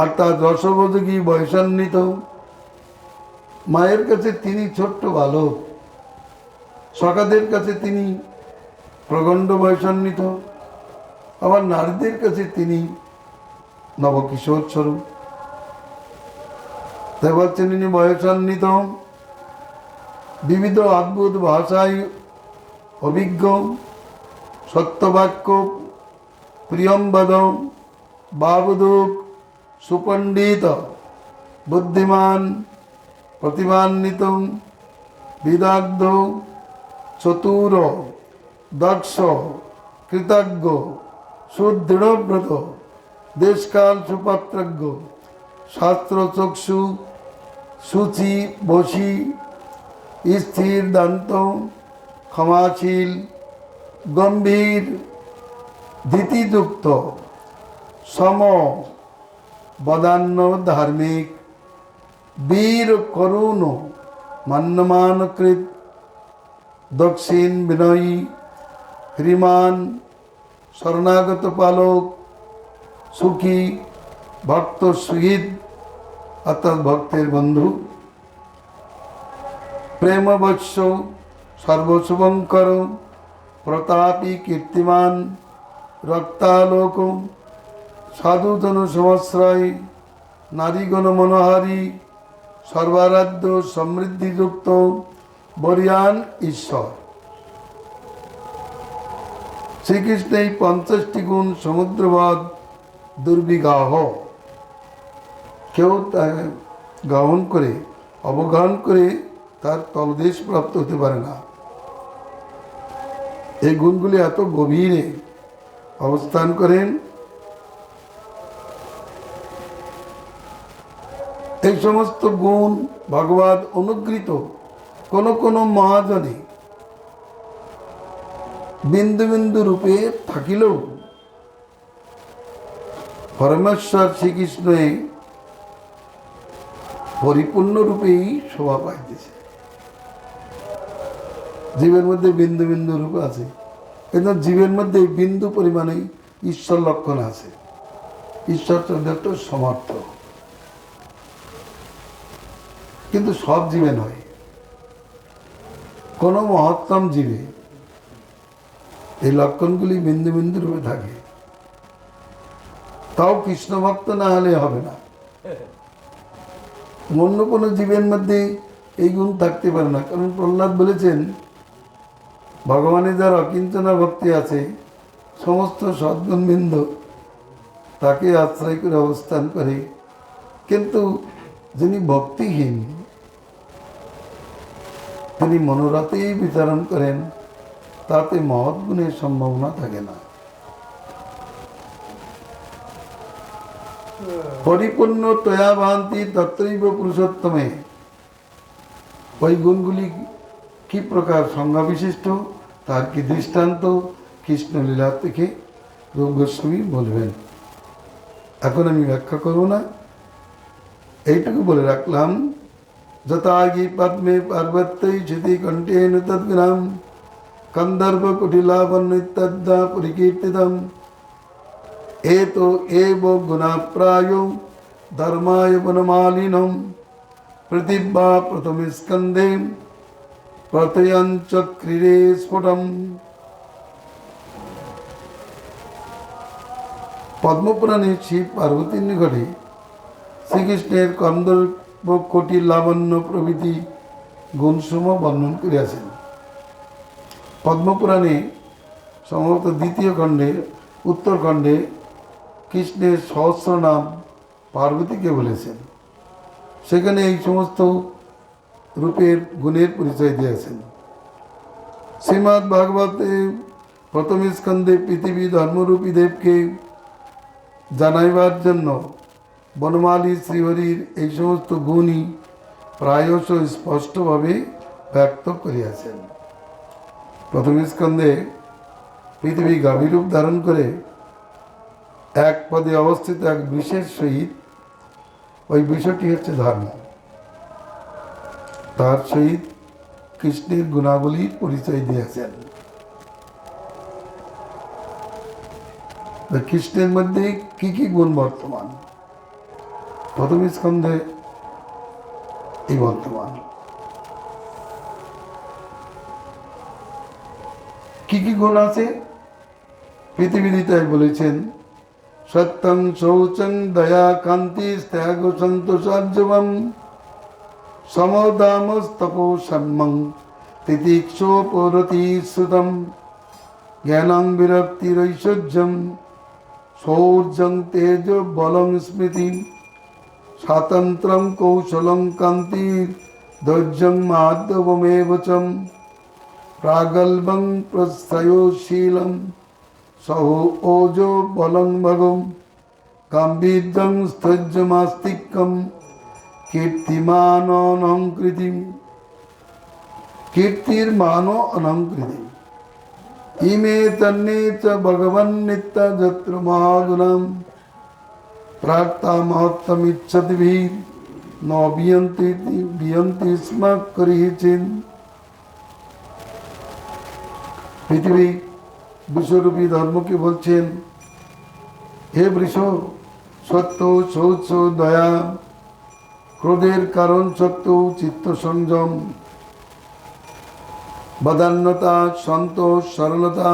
অর্থাৎ রসবোধী, বয়সান্বিত। মায়ের কাছে তিনি ছোট্ট বালক, সখাদের কাছে তিনি প্রগণ্ড বয়সান্বিত, আবার নারীদের কাছে তিনি নবকিশোর স্বরূপ। তাই বলছেন ইনি বয়সান্বিত, বিবিধ অদ্ভুত ভাষায় অভিজ্ঞ, সত্যবাক্য, প্রিয়ম্বদ, বাবুদুক, সুপণ্ডিত, বুদ্ধিমান, প্রতিভান্বিত, বিদগ্ধ, চতুর, দক্ষ, কৃতজ্ঞ, সুদৃঢ়ব্রত, দেশকাল সুপাত্রজ্ঞ, শাস্ত্রচক্ষু, সূচি, বশী, স্থির দান্ত, ক্ষমাশীল, গম্ভীর, ধীতিযুক্ত, সম, বদান্য, ধার্মিক, বীর, করুণ, মান্যমানকৃত, দক্ষিণ, বিনয়ী, হ্রিমান, শরণাগত পালক, সুখী, ভক্ত সুহৃদ অর্থাৎ ভক্তের বন্ধু, প্রেমবৎস, সর্বশুভঙ্কর, প্রতাপী, কীর্তিমান, রক্তালোক, সাধুজন সমাশ্রয়, নারীগণ মনোহারী, সর্বারাধ্য, সমৃদ্ধিযুক্ত, বরিয়ান ঈশ্বর। শ্রীকৃষ্ণ এই 50টি গুণ সমুদ্রবৎ দুর্বিগাহ। কেউ গ্রহণ করে, অবগাহন করে তার তলদেশ প্রাপ্ত হতে পারে না। এই গুণগুলি এত গভীরে অবস্থান করেন। এই সমস্ত গুণ ভগবৎ অনুগৃহীত কোন কোন মহাজনে বিন্দু বিন্দু রূপে থাকিলেও পরমেশ্বর শ্রীকৃষ্ণে পরিপূর্ণ রূপেই শোভা পাইতেছে। জীবের মধ্যে বিন্দু বিন্দু রূপ আছে, কিন্তু জীবের মধ্যে বিন্দু পরিমাণে ঈশ্বর লক্ষণ আছে। ঈশ্বর যথেষ্ট সমর্থ, কিন্তু সব জীবে নয়। কোন মহত্তম জীবে এই লক্ষণগুলি বিন্দু বিন্দু রূপে থাকে। তাও কৃষ্ণ ভক্ত না হলে হবে না। অন্য কোনো জীবের মধ্যে এই গুণ থাকতে পারে না। কারণ প্রহ্লাদ বলেছেন, ভগবানের যার অকিঞ্চনা ভক্তি আছে, সমস্ত সদ্গুণবৃন্দ তাকে আশ্রয় করে অবস্থান করে। কিন্তু যিনি ভক্তিহীন, তিনি মনোরথেই বিচরণ করেন, তাতে মহৎ গুণের সম্ভাবনা থাকে না। পরিপূর্ণ তয়া ভান্তি তত্রৈব পুরুষোত্তমে। ওই গুণগুলি কি প্রকার সংজ্ঞা বিশিষ্ট, তার কি দৃষ্টান্ত কৃষ্ণলীলা থেকে রূপ গোস্বামী বলবেন। এখন আমি ব্যাখ্যা করব না, এইটুকু বলে রাখলাম। যথাগি পদ্মে পার্বত্যৈ চিতি কণ্ঠেন তদ্গ্রাম কন্দর্প কুটিলাবন্নিত্যদ্দা পরিকীর্তিতম এতো এব গুণাপ্রায় ধর্মায় বনমালিনম পৃথিব্যা প্রথমে স্কন্ধে প্রথয়ঞ্চক্রিরে স্ফুটম। পদ্মপুরাণে শিব পার্বতীর নিকটে শ্রীকৃষ্ণের কন্দর্প, কোটি, লাবণ্য প্রভৃতি গুণসমূহ বর্ণন করিয়াছেন। পদ্মপুরাণে সম্ভবত দ্বিতীয় খণ্ডে, উত্তরখণ্ডে কৃষ্ণের সহস্র নাম পার্বতীকে বলেছেন। সেখানে এই সমস্ত রূপের গুণের পরিচয় দিয়েছেন। শ্রীমদ্ ভাগবতে প্রথম স্কন্ধে পৃথিবী ধর্মরূপী দেবকে জানাইবার জন্য বনমালী শ্রীহরির এই সমস্ত গুণই প্রায়শ স্পষ্টভাবে ব্যক্ত করিয়াছেন। প্রথম স্কন্ধে পৃথিবী গাভীরূপ ধারণ করে এক পদে অবস্থিত এক বিশেষ সহিত ওই বিষয়টি হচ্ছে ধর্ম। তার সহিত কৃষ্ণের গুণাবলী পরিচয় দিয়েছেন। কৃষ্ণের মধ্যে কি কি গুণ বর্তমান, প্রথম স্কন্ধে এই বর্তমান কি কি গুণ আছে পৃথিবীতাই বলেছেন। সত্যং শৌচং দয়া কান্তি ত্যাগ সন্তোষার্জবম সমদামস্তপো সম্মং তিতিক্ষোপরতি শ্রুতম জ্ঞানং বিরক্তিরৈশ্বর্যম শৌর্যং তেজ বলং স্মৃতি স্বাতন্ত্র্যং কৌশলং কান্তি ধৈর্যং মাধবমেবচম প্রাগল্ভং প্রস্থয়োশীলং সহ ওজো বলং ভগম গাম্ভীর্যং স্থৈর্যমাস্তিক্যম কীর্তিমাননংকৃতিম কীর্তির্মানো অনংকৃতিম ইমে তন্নে চ ভগবন নিত্য যত্র মহাগুণম প্রাক্তা মহত্তমিচ্ছতি ভীর ন বিয়ন্তি স্ম করিহিচিন। পৃথিবী বিশ্বরূপী ধর্মকে বলছেন, হে বৃষ, সত্য শৌচ দয়া, ক্রোধের কারণ সত্য চিত্ত সংযম, বদান্যতা সন্তোষ সরলতা,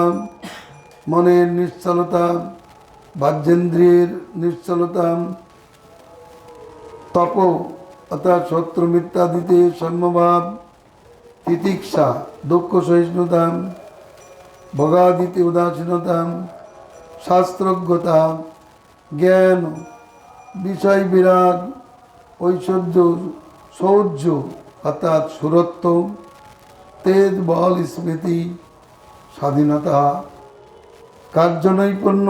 মনের নিশ্চলতা, বাহ্যেন্দ্রিয়ের নিশ্চলতা, তপ অর্থাৎ শত্রু মিথ্যা দিতে সম্যভাব, তিতিক্ষা দুঃখ সহিষ্ণুতা, ভোগাদিতে উদাসীনতা, শাস্ত্রজ্ঞতা, জ্ঞান, বিষয় বিরাগ, ঐশ্বর্য, শৌর্য অর্থাৎ সুরত্ব, তেজ বল স্মৃতি, স্বাধীনতা, কার্যনৈপুণ্য,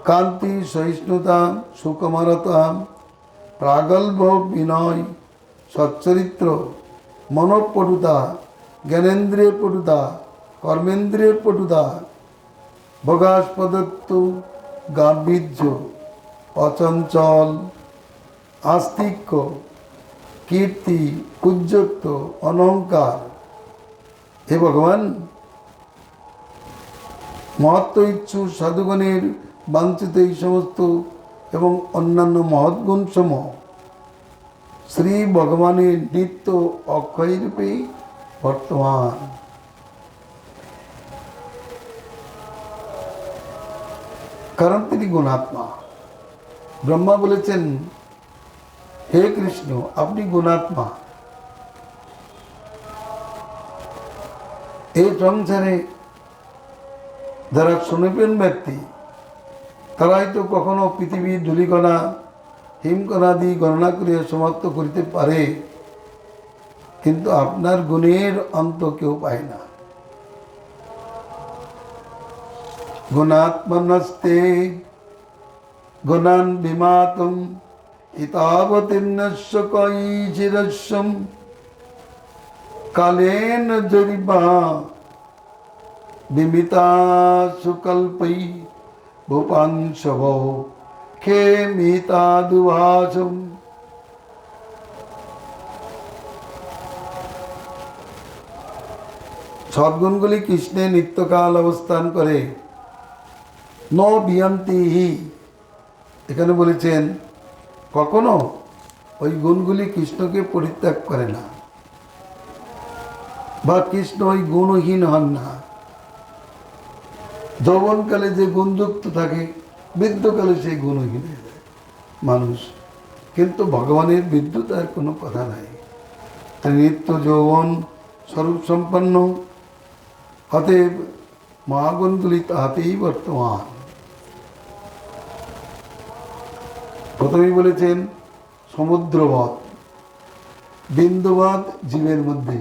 কান্তি সহিষ্ণুতা, সুকুমারতা, প্রাগল্ভ বিনয়, সচ্চরিত্র, মনোপটুতা, জ্ঞানেন্দ্রিয় পটুতা, কর্মেন্দ্রিয় পটুতা, ভোগাস্পদত্ব, গাম্ভীর্য, অচঞ্চল, আস্তিক্য, কীর্তি, পূজ্যত্ব, অনহংকার। হে ভগবান, মহত্ব ইচ্ছু সাধুগণের বাঞ্ছিত এই সমস্ত এবং অন্যান্য মহৎগুণ সমূহ শ্রী ভগবানের নিত্য অক্ষয় রূপে বর্তমান। কারণ তিনি গুণাত্মা। ব্রহ্মা বলেছেন, হে কৃষ্ণ, আপনি গুণাত্মা। এই সংসারে যারা শুনবেন ব্যক্তি, তারাই তো কখনো পৃথিবীর ধূলিকণা হিমকণা দিয়ে গণনা করিয়া সমাপ্ত করিতে পারে, কিন্তু আপনার গুণের অন্ত কেউ পায় না। গুণাত্মনস্তে গুণান বিমাতুম ইতাবতীর্ণস্য কৈচিরস্যম কালেন জরিবা বিমিতা সুকল্পৈ ভূপাংশব খেমিতা দুভাসম। সদ্গুণগুলি কৃষ্ণে নিত্যকাল অবস্থান করে। ন বিয়ন্তি, এখানে বলেছেন কখনো ওই গুণগুলি কৃষ্ণকে পরিত্যাগ করে না, বা কৃষ্ণ ওই গুণহীন হন না। যৌবনকালে যে গুণযুক্ত থাকে, বৃদ্ধকালে সেই গুণহীন হয়ে যায় মানুষ, কিন্তু ভগবানের বিদ্যুতার কোনো কথা নাই। তিনি নিত্য যৌবন স্বরূপ সম্পন্ন, অতএব মহাগুণগুলি তাহাতেই বর্তমান। প্রথমেই বলেছেন সমুদ্রবৎ, বিন্দুবাদ জীবের মধ্যে,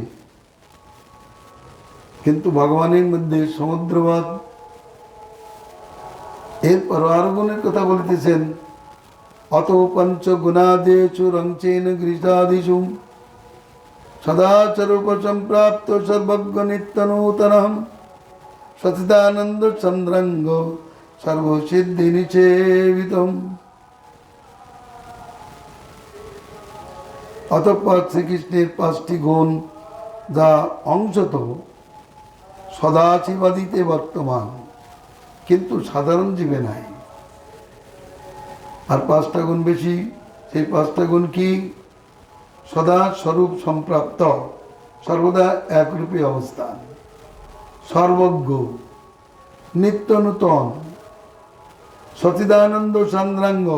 কিন্তু ভগবানের মধ্যে সমুদ্রবাদ। এরপর আরো গুণের কথা বলতেছেন, অত পঞ্চ গুণাদেশু রঞ্চেন গৃহাদিষু সদাচরূপসম্প্রাপ্ত সর্বজ্ঞ নিত্য নূতনঃ সচিদানন্দ চন্দ্রাঙ্গ সর্বসিদ্ধি নিষেবিতম। অতঃপর শ্রীকৃষ্ণের 5টি গুণ যা অংশত সদাশিবাদিতে বর্তমান, কিন্তু সাধারণ জীবে নাই। আর 5টা গুণ বেশি। সেই 5টা গুণ কি? সদা স্বরূপ সম্প্রাপ্ত, সর্বদা একরূপী অবস্থান, সর্বজ্ঞ, নিত্য নূতন, সচিদানন্দ সান্দ্রাঙ্গ,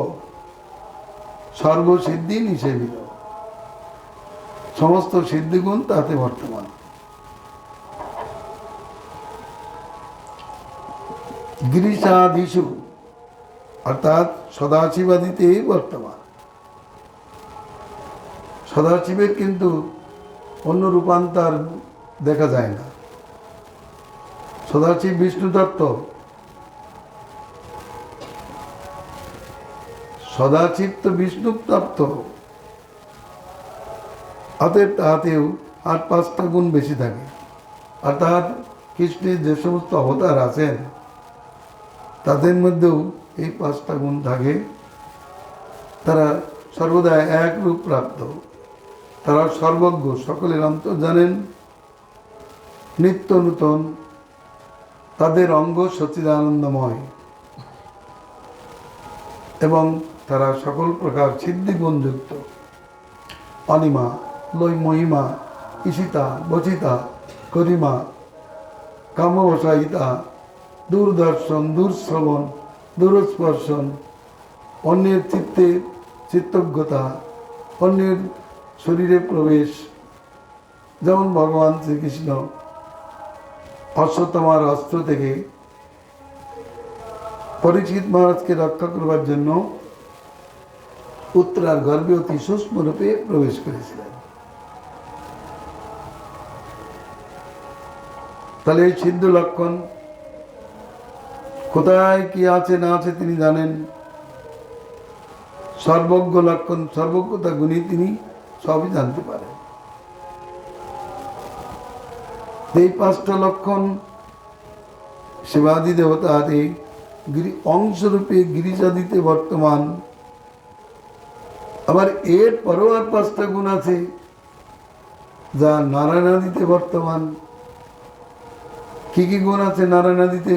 সর্বসিদ্ধি নিষেবিত। সমস্ত সিদ্ধিগুণ তাতে বর্তমান। গিরিশাদিষু অর্থাৎ সদাশিবাদিতে বর্তমান। সদাশিবের কিন্তু অন্য রূপান্তর দেখা যায় না। সদাশিব বিষ্ণু তত্ত্ব, সদাশিব তো বিষ্ণু তত্ত্ব, অতএব তাহাতেও আর 5টা গুণ বেশি থাকে। অর্থাৎ কৃষ্ণের যে সমস্ত অবতার আছেন তাদের মধ্যেও এই 5টা গুণ থাকে। তারা সর্বদা এক রূপ প্রাপ্ত, তারা সর্বজ্ঞ, সকলের অন্তর জানেন, নিত্য নূতন, তাদের অঙ্গ সচ্চিদানন্দময়, এবং তারা সকল প্রকার সিদ্ধিগুণযুক্ত। অনিমা, লয় মহিমা, ঈশিতা, বচিতা, করিমা, কামবসায়িতা, দূরদর্শন, দূরশ্রবণ, দূরস্পর্শন, অন্যের চিত্তে চিত্তজ্ঞতা, অন্যের শরীরে প্রবেশ। যেমন ভগবান শ্রীকৃষ্ণ অশ্বত্থামার অস্ত্র থেকে পরীক্ষিত মহারাজকে রক্ষা করবার জন্য উত্তরার গর্ভে অতি সূক্ষ্ম রূপে প্রবেশ করেছিলেন। তাহলে এই সিদ্ধ লক্ষণ কোথায় কি আছে না আছে তিনি জানেন। সর্বজ্ঞ লক্ষণ, সর্বজ্ঞতা গুণী তিনি সবই জানতে পারেন। এই 5টা লক্ষণ শিবাদি দেবতা আদি অংশরূপে গিরিজাদিতে বর্তমান। আবার এর পরেও আর 5টা গুণ আছে যা নারায়ণাদিতে বর্তমান। কি কি গুণ আছে নারায়ণাদিতে?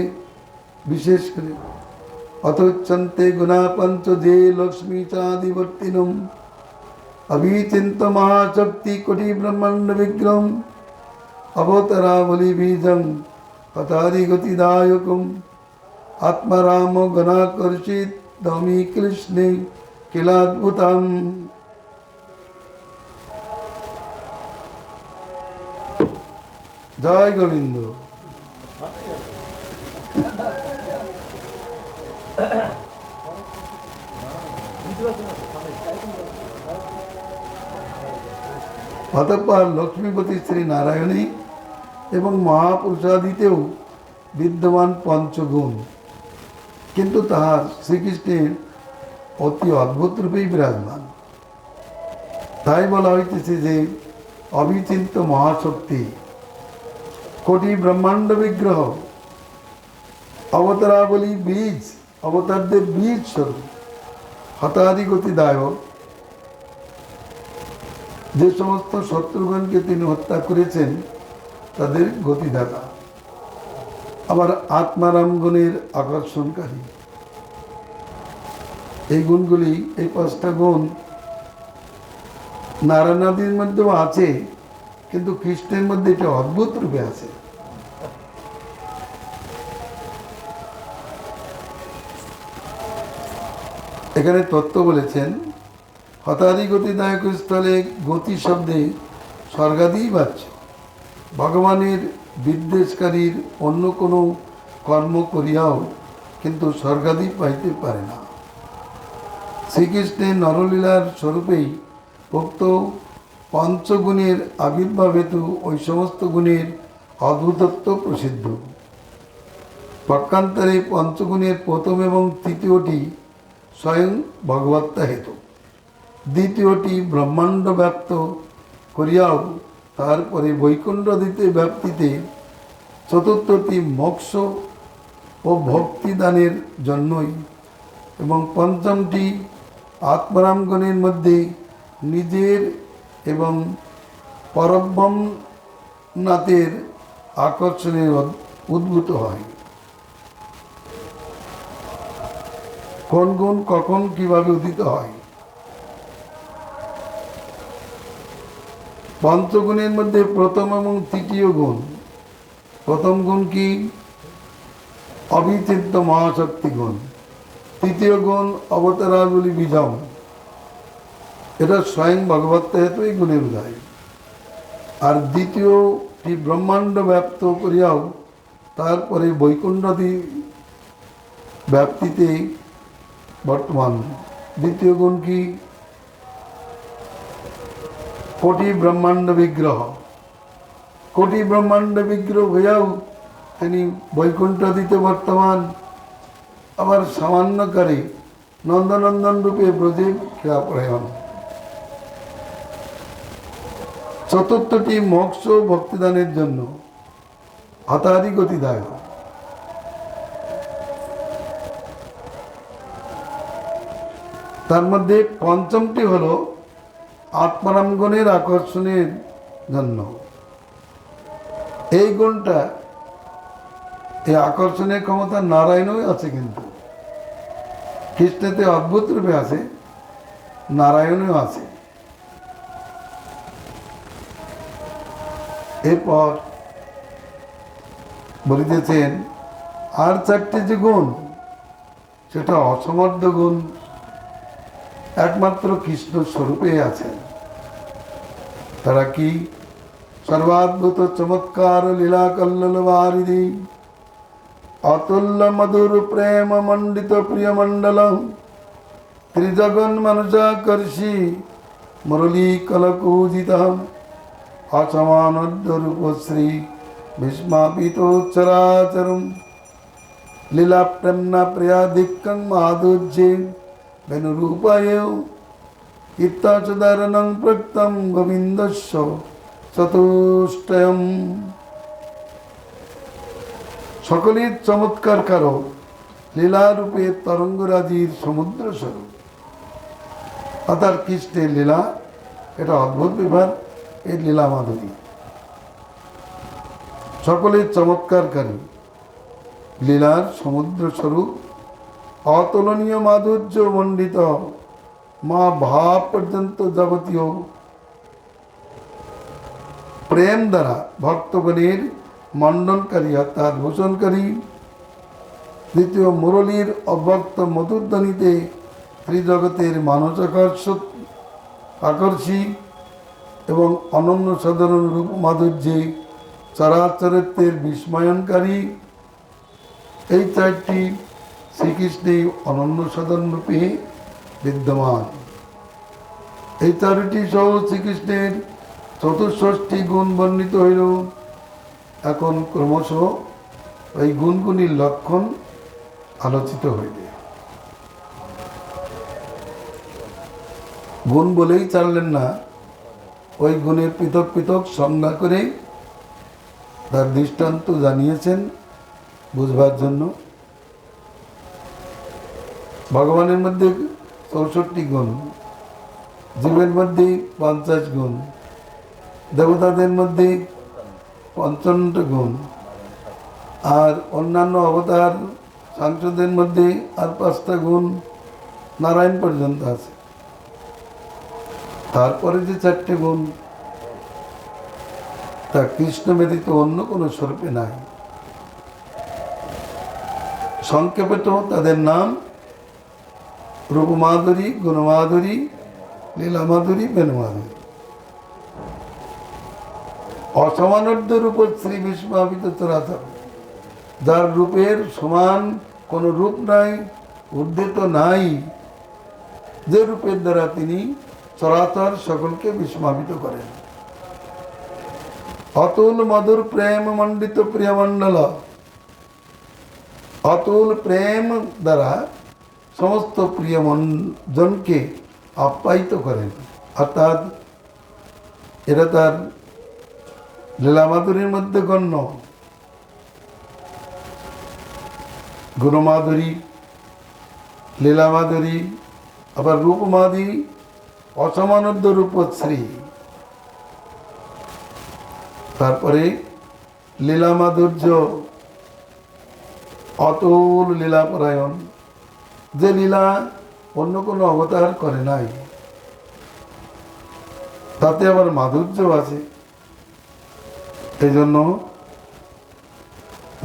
বিশেষ করে অথোচ্ছন্তে গুণা পঞ্চ যে লক্ষ্মী চাদিবর্তিনম অবিচিন্ত মহাশক্তি কোটি ব্রহ্মাণ্ড বিগ্রহম অবতরাবলি বীজং হতারি গতিদায়কম আত্মারাম গণাকর্ষিত দমি কৃষ্ণে কিলাদ্ভুতম। জয় গোবিন্দ। অতঃপর লক্ষ্মীপতি শ্রী নারায়ণী এবং মহাপুরুষাদিতেও বিদ্যমান 5 গুণ, কিন্তু তাহার শ্রীকৃষ্ণের অতি অদ্ভুত রূপেই বিরাজমান। তাই বলা হইতেছে যে অবিচিন্ত মহাশক্তি, কোটি ব্রহ্মাণ্ড বিগ্রহ, অবতারাবলী বীজ, অবতারদের বীজ স্বরূপ, হতারি গতিদায়ক, যে সমস্ত শত্রুগণকে তিনি হত্যা করেছেন তাদের গতিদাতা। আবার আত্মারাম গুণের আকর্ষণকারী। এই গুণগুলি, এই 5টা গুণ নারায়ণাদির মধ্যেও আছে, কিন্তু কৃষ্ণের মধ্যে এটা অদ্ভুত রূপে আছে। এখানে তত্ত্ব বলেছেন, হতারি গতিদায়ক স্থলে গতি শব্দে স্বর্গাদিই বাচ্য। ভগবানের বিদ্বেষকারীর অন্য কোনো কর্ম করিয়াও কিন্তু স্বর্গাদি পাইতে পারে না। শ্রীকৃষ্ণের নরলীলার স্বরূপেই উক্ত 5 গুণের আবির্ভাব হেতু ওই সমস্ত গুণের অদ্ভুতত্ব প্রসিদ্ধ। পক্ষান্তরে 5 গুণের প্রথম এবং তৃতীয়টি স্বয়ং ভগবত্তা হেতু, দ্বিতীয়টি ব্রহ্মাণ্ড ব্যাপ্ত করিয়াও তারপরে বৈকুণ্ঠ দিতে ব্যাপ্তিতে, চতুর্থটি মোক্ষ ও ভক্তিদানের জন্যই, এবং পঞ্চমটি আত্মারামগণের মধ্যে নিজের এবং পরব্রহ্মনাথের আকর্ষণে উদ্ভূত হয়। কোন গুণ কখন কিভাবে উদিত হয়? পঞ্চগুণের মধ্যে প্রথম এবং তৃতীয় গুণ। প্রথম গুণ কি? অবিচ্ছেদ্য মহাশক্তি গুণ। তৃতীয় গুণ অবতারাবলী বীজম, এটা স্বয়ং ভগবত হেতু এই গুণের উদয়। আর দ্বিতীয়টি ব্রহ্মাণ্ড ব্যাপ্ত করিয়াও তারপরে বৈকুণ্ঠদি ব্যাপ্তিতে বর্তমান। দ্বিতীয় গুণ কি? কোটি ব্রহ্মাণ্ড বিগ্রহ। কোটি ব্রহ্মাণ্ড বিগ্রহ হইয়াও তিনি বৈকুণ্ঠদিতে বর্তমান। আবার সামান্যকারে নন্দনন্দন রূপে ব্রজে ক্রিয়াপরায়ণ। চতুর্থটি মোক্ষ ভক্তিদানের জন্য হতাদি গতিদায়ক। তার মধ্যে পঞ্চমটি হল আত্মারামগণের আকর্ষণের জন্য। এই গুণটা, এই আকর্ষণের ক্ষমতা নারায়ণও আছে, কিন্তু কৃষ্ণেতে অদ্ভুত রূপে আছে, নারায়ণেও আছে। এরপর বলিতেছেন আর চারটি যে গুণ, সেটা অসমর্থ গুণ, একমাত্র কৃষ্ণ স্বরূপে আছেন। তারা কি? সর্বাদ্ভুত চমৎকার লীলা কল্লোল বারিধি, অতুল্য মধুর প্রেম মণ্ডিত প্রিয় মণ্ডল, ত্রিজগন মনুজাকর্ষি মুরলী কলকূজিত, অসমানদ্য রূপশ্রী ভীষ্মাপিতোচ্চরাচরম, লীলা প্রেমনা প্রিয়াধিক্যং মাধুর্যে বেনুরূপায়, ইত্যাচদারণং প্রক্তম গোবিন্দস্য চতুষ্টয়ম। সকলের চমৎকার কারক, লীলারূপে তরঙ্গরাজির সমুদ্র স্বরূপ। অর্থাৎ কৃষ্ণের লীলা এটা অদ্ভুত বিভাগ, এই লীলা মাধুরী। সকলের চমৎকারকারী, লীলার সমুদ্র স্বরূপ, অতুলনীয় মাধুর্য মণ্ডিত, মা ভাব পর্যন্ত যাবতীয় প্রেম দ্বারা ভক্তগণের মণ্ডনকারী অর্থাৎ ভূষণকারী। দ্বিতীয়, মুরলীর অব্যক্ত মধুধ্বনিতে ত্রিজগতের মানস আকর্ষী এবং অনন্য সাধারণ রূপ মাধুর্যে চরাচরিত্বের বিস্ময়নকারী। এই চারটি শ্রীকৃষ্ণে অনন্য সাধারণ রূপে বিদ্যমান। এই চারটি সহ শ্রীকৃষ্ণের চতুষ্ষষ্টি গুণ বর্ণিত হইল। এখন ক্রমশ এই গুণগুলির লক্ষণ আলোচিত হইবে। গুণ বলেই চাললেন না, ওই গুণের পৃথক পৃথক সংজ্ঞা করে তার দৃষ্টান্ত জানিয়েছেন বুঝবার জন্য। ভগবানের মধ্যে 64 গুণ, জীবের মধ্যে 50 গুণ, দেবতাদের মধ্যে 55 গুণ, আর অন্যান্য অবতার সাংসদের মধ্যে আর 5টা গুণ, নারায়ণ পর্যন্ত আছে। তারপরে যে 4টে গুণ, তা কৃষ্ণ ব্যতীত অন্য কোনো স্বরূপে নাই। সংক্ষেপে তো তাদের নাম রূপমাধুরী, গুণমাধুরী, লীলামাধুরী, বেণুমাধুরী। অসমানর্ধ রূপ শ্রী বিস্মাপিত চরাচর, যার রূপের সমান কোনো রূপ নাই, ঊর্ধ্বে তো নাই, যে রূপের দ্বারা তিনি চরাচর সকলকে বিস্মাপিত করেন। অতুল মধুর প্রেম মণ্ডিত প্রিয় মণ্ডল, অতুল প্রেম দ্বারা সমস্ত প্রিয় জনকে আপ্যায়িত করেন। অর্থাৎ এরা তার লীলা মাধুরীর মধ্যে গণ্য। গুণমাধুরী, লীলামাধুরী, আবার রূপমাধুরী, অসমানদ্য রূপশ্রী, তারপরে লীলা মাধুর্য, অতুল লীলাপরায়ণ, যে লীলা অন্য কোনো অবতার করে নাই, তাতে আবার মাধুর্য আছে। এই জন্য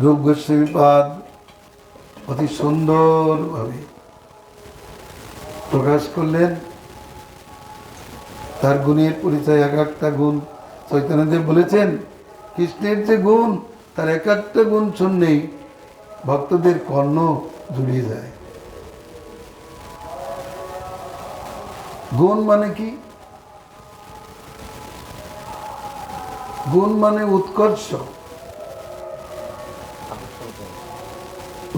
রূপ গোস্বামীপাদ অতি সুন্দরভাবে প্রকাশ করলেন। তার গুণের পরিচয়, এক একটা গুণ চৈতন্যদেব বলেছেন, কৃষ্ণের যে গুণ, তার এক একটা গুণ শুনলেই ভক্তদের কর্ণ জুড়িয়ে যায়। গুণ মানে কি? গুণ মানে উৎকর্ষ।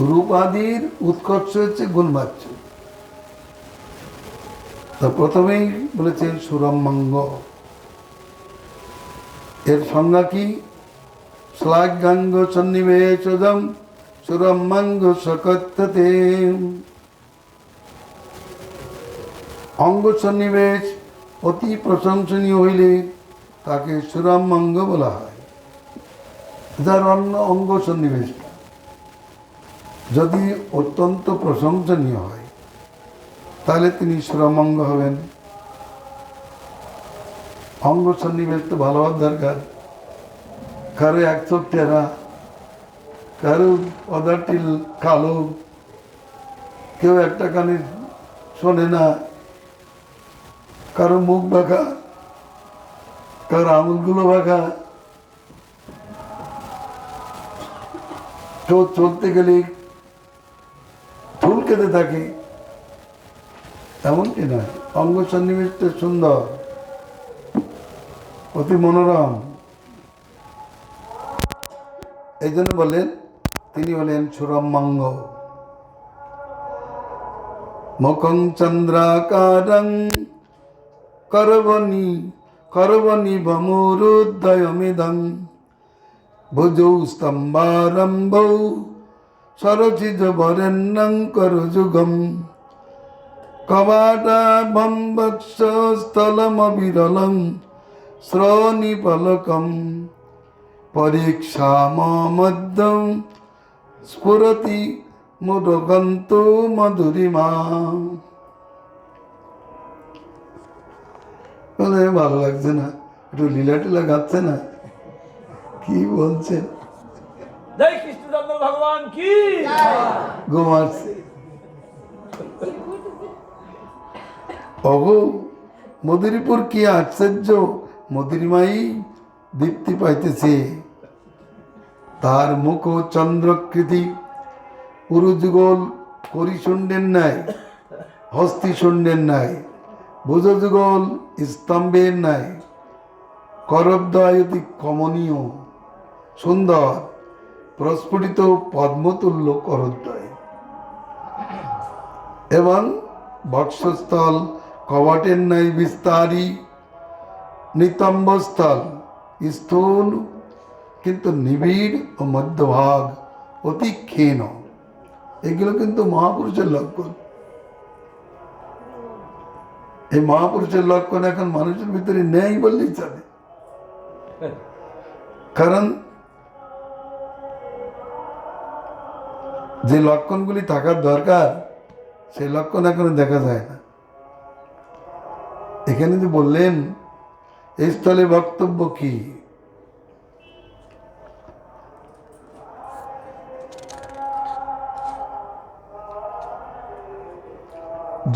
রূপাদির উৎকর্ষ হচ্ছে গুণবাচ্য। তা প্রথমেই বলেছেন সুরমঙ্গ। এর সংজ্ঞা কি? শ্লাঘ্যাঙ্গ সন্নিবেশদম সুরমঙ্গ সকত্যতে। অঙ্গ সন্নিবেশ অতি প্রশংসনীয় হইলে তাকে সুরমঙ্গ বলা হয়। যার অন্য অঙ্গ সন্নিবেশ যদি অত্যন্ত প্রশংসনীয় হয়, তাহলে তিনি সুরমঙ্গ হবেন। অঙ্গ সন্নিবেশ তো ভালো হওয়ার দরকার। কারো এক চোখ টেরা, কারো অদারটিল কালো, কেউ একটা কানে শোনে না, কারো মুখ বাঁকা, কারো আঙুলগুলো বাঁকা, কেউ চলতে গেলে ফুল কেটে থাকে, এমনটি নয়। অঙ্গ সন্নিবেশটা সুন্দর, অতি মনোরম। এই জন্য বলেন, তিনি হলেন সুরমঙ্গ। মুখং চন্দ্রাকারং করবনি ভমুরুদ্দয়মিদং ভুজৌ স্তম্ভারম্ভৌ সরচিজ বরেণ্যং করযুগম কবাটাভং বক্ষস্থলমবিরলং শ্রোণীপলকম পরীক্ষামধ্যম স্ফুরতি মুরগন্তু মধুরিমা। ভালো লাগছে না? একটু লীলা টিলা গাচ্ছে না? কি বলছেন? ভগবান কি ঘুমাচ্ছে। অগো মধুরীপুর কি আশ্চর্য, মধুরিমাই দীপ্তি পাইতেছে। তার মুখ চন্দ্রকৃতি, পুরুযুগল করিশুণ্ডের ন্যায়, হস্তিশুণ্ডের ন্যায়, ভুজযুগল স্তম্ভের ন্যায়, করদ্বয় অতি কমনীয় সুন্দর, প্রস্ফুটিত পদ্মতুল্য করদ্বয়, এবং বক্ষস্থল কবাটের ন্যায় বিস্তারী, নিতম্বস্থল স্থূল কিন্তু নিবিড় ও মধ্যভাগ অতি ক্ষীণ। এগুলো কিন্তু মহাপুরুষের লক্ষণ। এই মহাপুরুষের লক্ষণ এখন মানুষের ভিতরে নেই বললেই চলে। কারণ যে লক্ষণগুলি থাকার দরকার, সেই লক্ষণ এখন দেখা যায় না। এখানে যে বললেন, এই স্থলে বক্তব্য কি?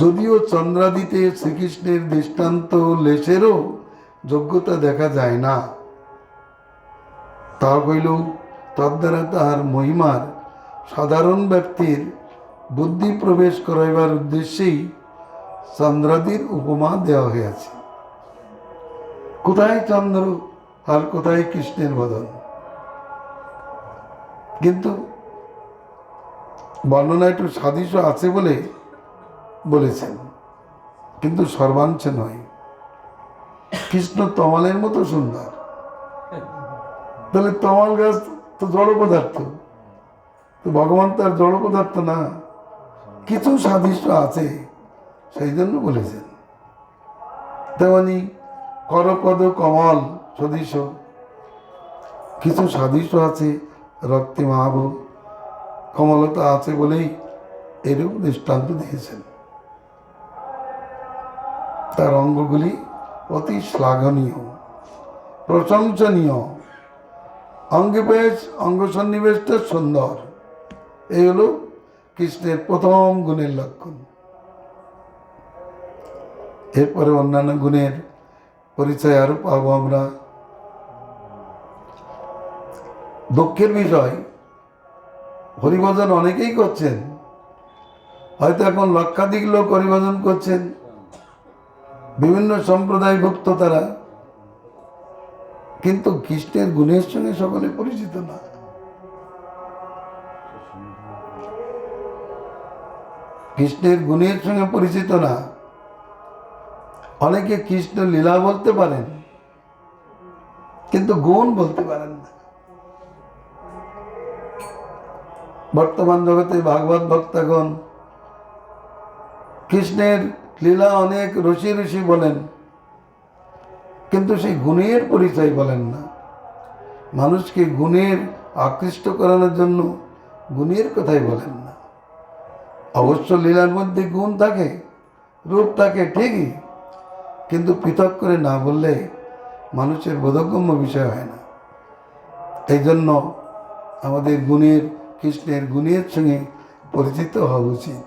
যদিও চন্দ্রাদিতে শ্রীকৃষ্ণের দৃষ্টান্ত লেশেরও যোগ্যতা দেখা যায় না, তা হইলেও তদ্বারা তাহার মহিমার সাধারণ ব্যক্তির বুদ্ধি প্রবেশ করাইবার উদ্দেশ্যেই চন্দ্রাদির উপমা দেওয়া হয়েছে। কোথায় চন্দ্র আর কোথায় কৃষ্ণের বদন? কিন্তু বর্ণনা একটু সাদৃশ্য আছে বলে বলেছেন, কিন্তু সর্বাংশে নয়। কৃষ্ণ তমালের মতো সুন্দর, তাহলে তমাল গাছ তো জড় পদার্থ, তো ভগবান তার জড় পদার্থ না, কিছু সাদৃশ্য আছে, সেই জন্য বলেছেন। তেমনি করপদ কমল সদৃশ কিছু সাদৃশ্য আছে, রক্তে মাহাব কমলতা আছে বলেই এরূপ দৃষ্টান্ত দিয়েছেন। তার অঙ্গগুলি অতি শ্লাঘনীয়, প্রশংসনীয়, অঙ্গ সন্নিবেশটা সুন্দর। এই হলো কৃষ্ণের প্রথম গুণের লক্ষণ। এরপরে অন্যান্য গুণের পরিচয় আরো পাবো আমরা। দুঃখের বিষয়, হরিভজন অনেকেই করছেন, হয়তো এখন লক্ষাধিক লোক হরিভজন করছেন, বিভিন্ন সম্প্রদায়ভুক্ত তারা, কিন্তু কৃষ্ণের গুণের সঙ্গে সকলে পরিচিত না। কৃষ্ণের গুণের সঙ্গে পরিচিত না। অনেকে কৃষ্ণ লীলা বলতে পারেন, কিন্তু গুণ বলতে পারেন না। বর্তমান জগতে ভাগবত ভক্তগণ কৃষ্ণের লীলা অনেক রসি রসি বলেন, কিন্তু সেই গুণের পরিচয় বলেন না। মানুষকে গুণের আকৃষ্ট করানোর জন্য গুণের কথাই বলেন না। অবশ্য লীলার মধ্যে গুণ থাকে, রূপ থাকে ঠিকই, কিন্তু পৃথক করে না বললে মানুষের বোধগম্য বিষয় হয় না। এই জন্য আমাদের কৃষ্ণের গুণের সঙ্গে পরিচিত হওয়া উচিত।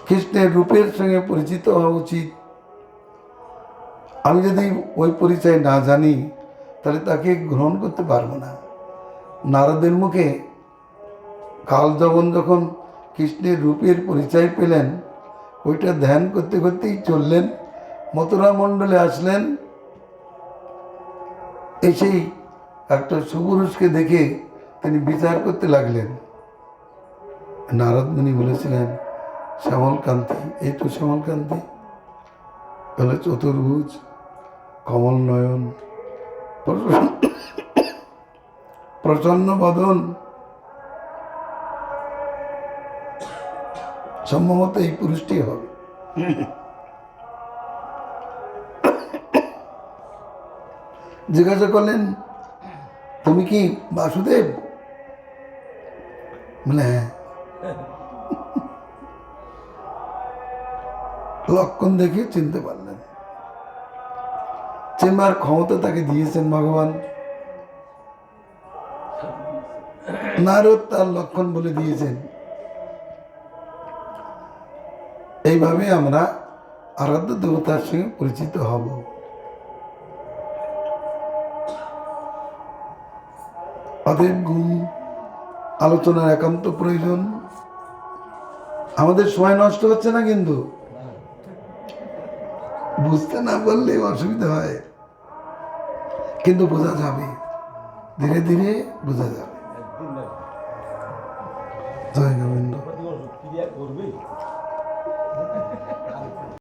কৃষ্ণের রূপের সঙ্গে পরিচিত হওয়া উচিত। আমি যদি ওই পরিচয় না জানি তাহলে তাকে গ্রহণ করতে পারবো না। নারদের মুখে কালযবন যখন কৃষ্ণের রূপের পরিচয় পেলেন, ওইটা ধ্যান করতে করতেই চললেন, মথুরা মণ্ডলে আসলেন। এসেই একটা সুপুরুষকে দেখে তিনি বিচার করতে লাগলেন। নারদ মুনি বলেছিলেন, শ্যামলকান্তি, এই তো শ্যামলকান্তি, বলে চতুর্ভুজ, কমল নয়ন, প্রসন্ন বদন, সম্ভবত এই পুরুষটি হবে। জিজ্ঞাসা করলেন, তুমি কি বাসুদেব? বলে হ্যাঁ। লক্ষণ দেখে চিনতে পারলেন। চিনবার ক্ষমতা তাকে দিয়েছেন ভগবান। নারদ তার লক্ষণ বলে দিয়েছেন। এইভাবে আমরা আরাধ্য দেবতার সঙ্গে পরিচিত হব। অতএব গুণ আলোচনার একান্ত প্রয়োজন। আমাদের সময় নষ্ট হচ্ছে না, কিন্তু বুঝতে না পারলে অসুবিধা হয়, কিন্তু বোঝা যাবে, ধীরে ধীরে বোঝা যাবে।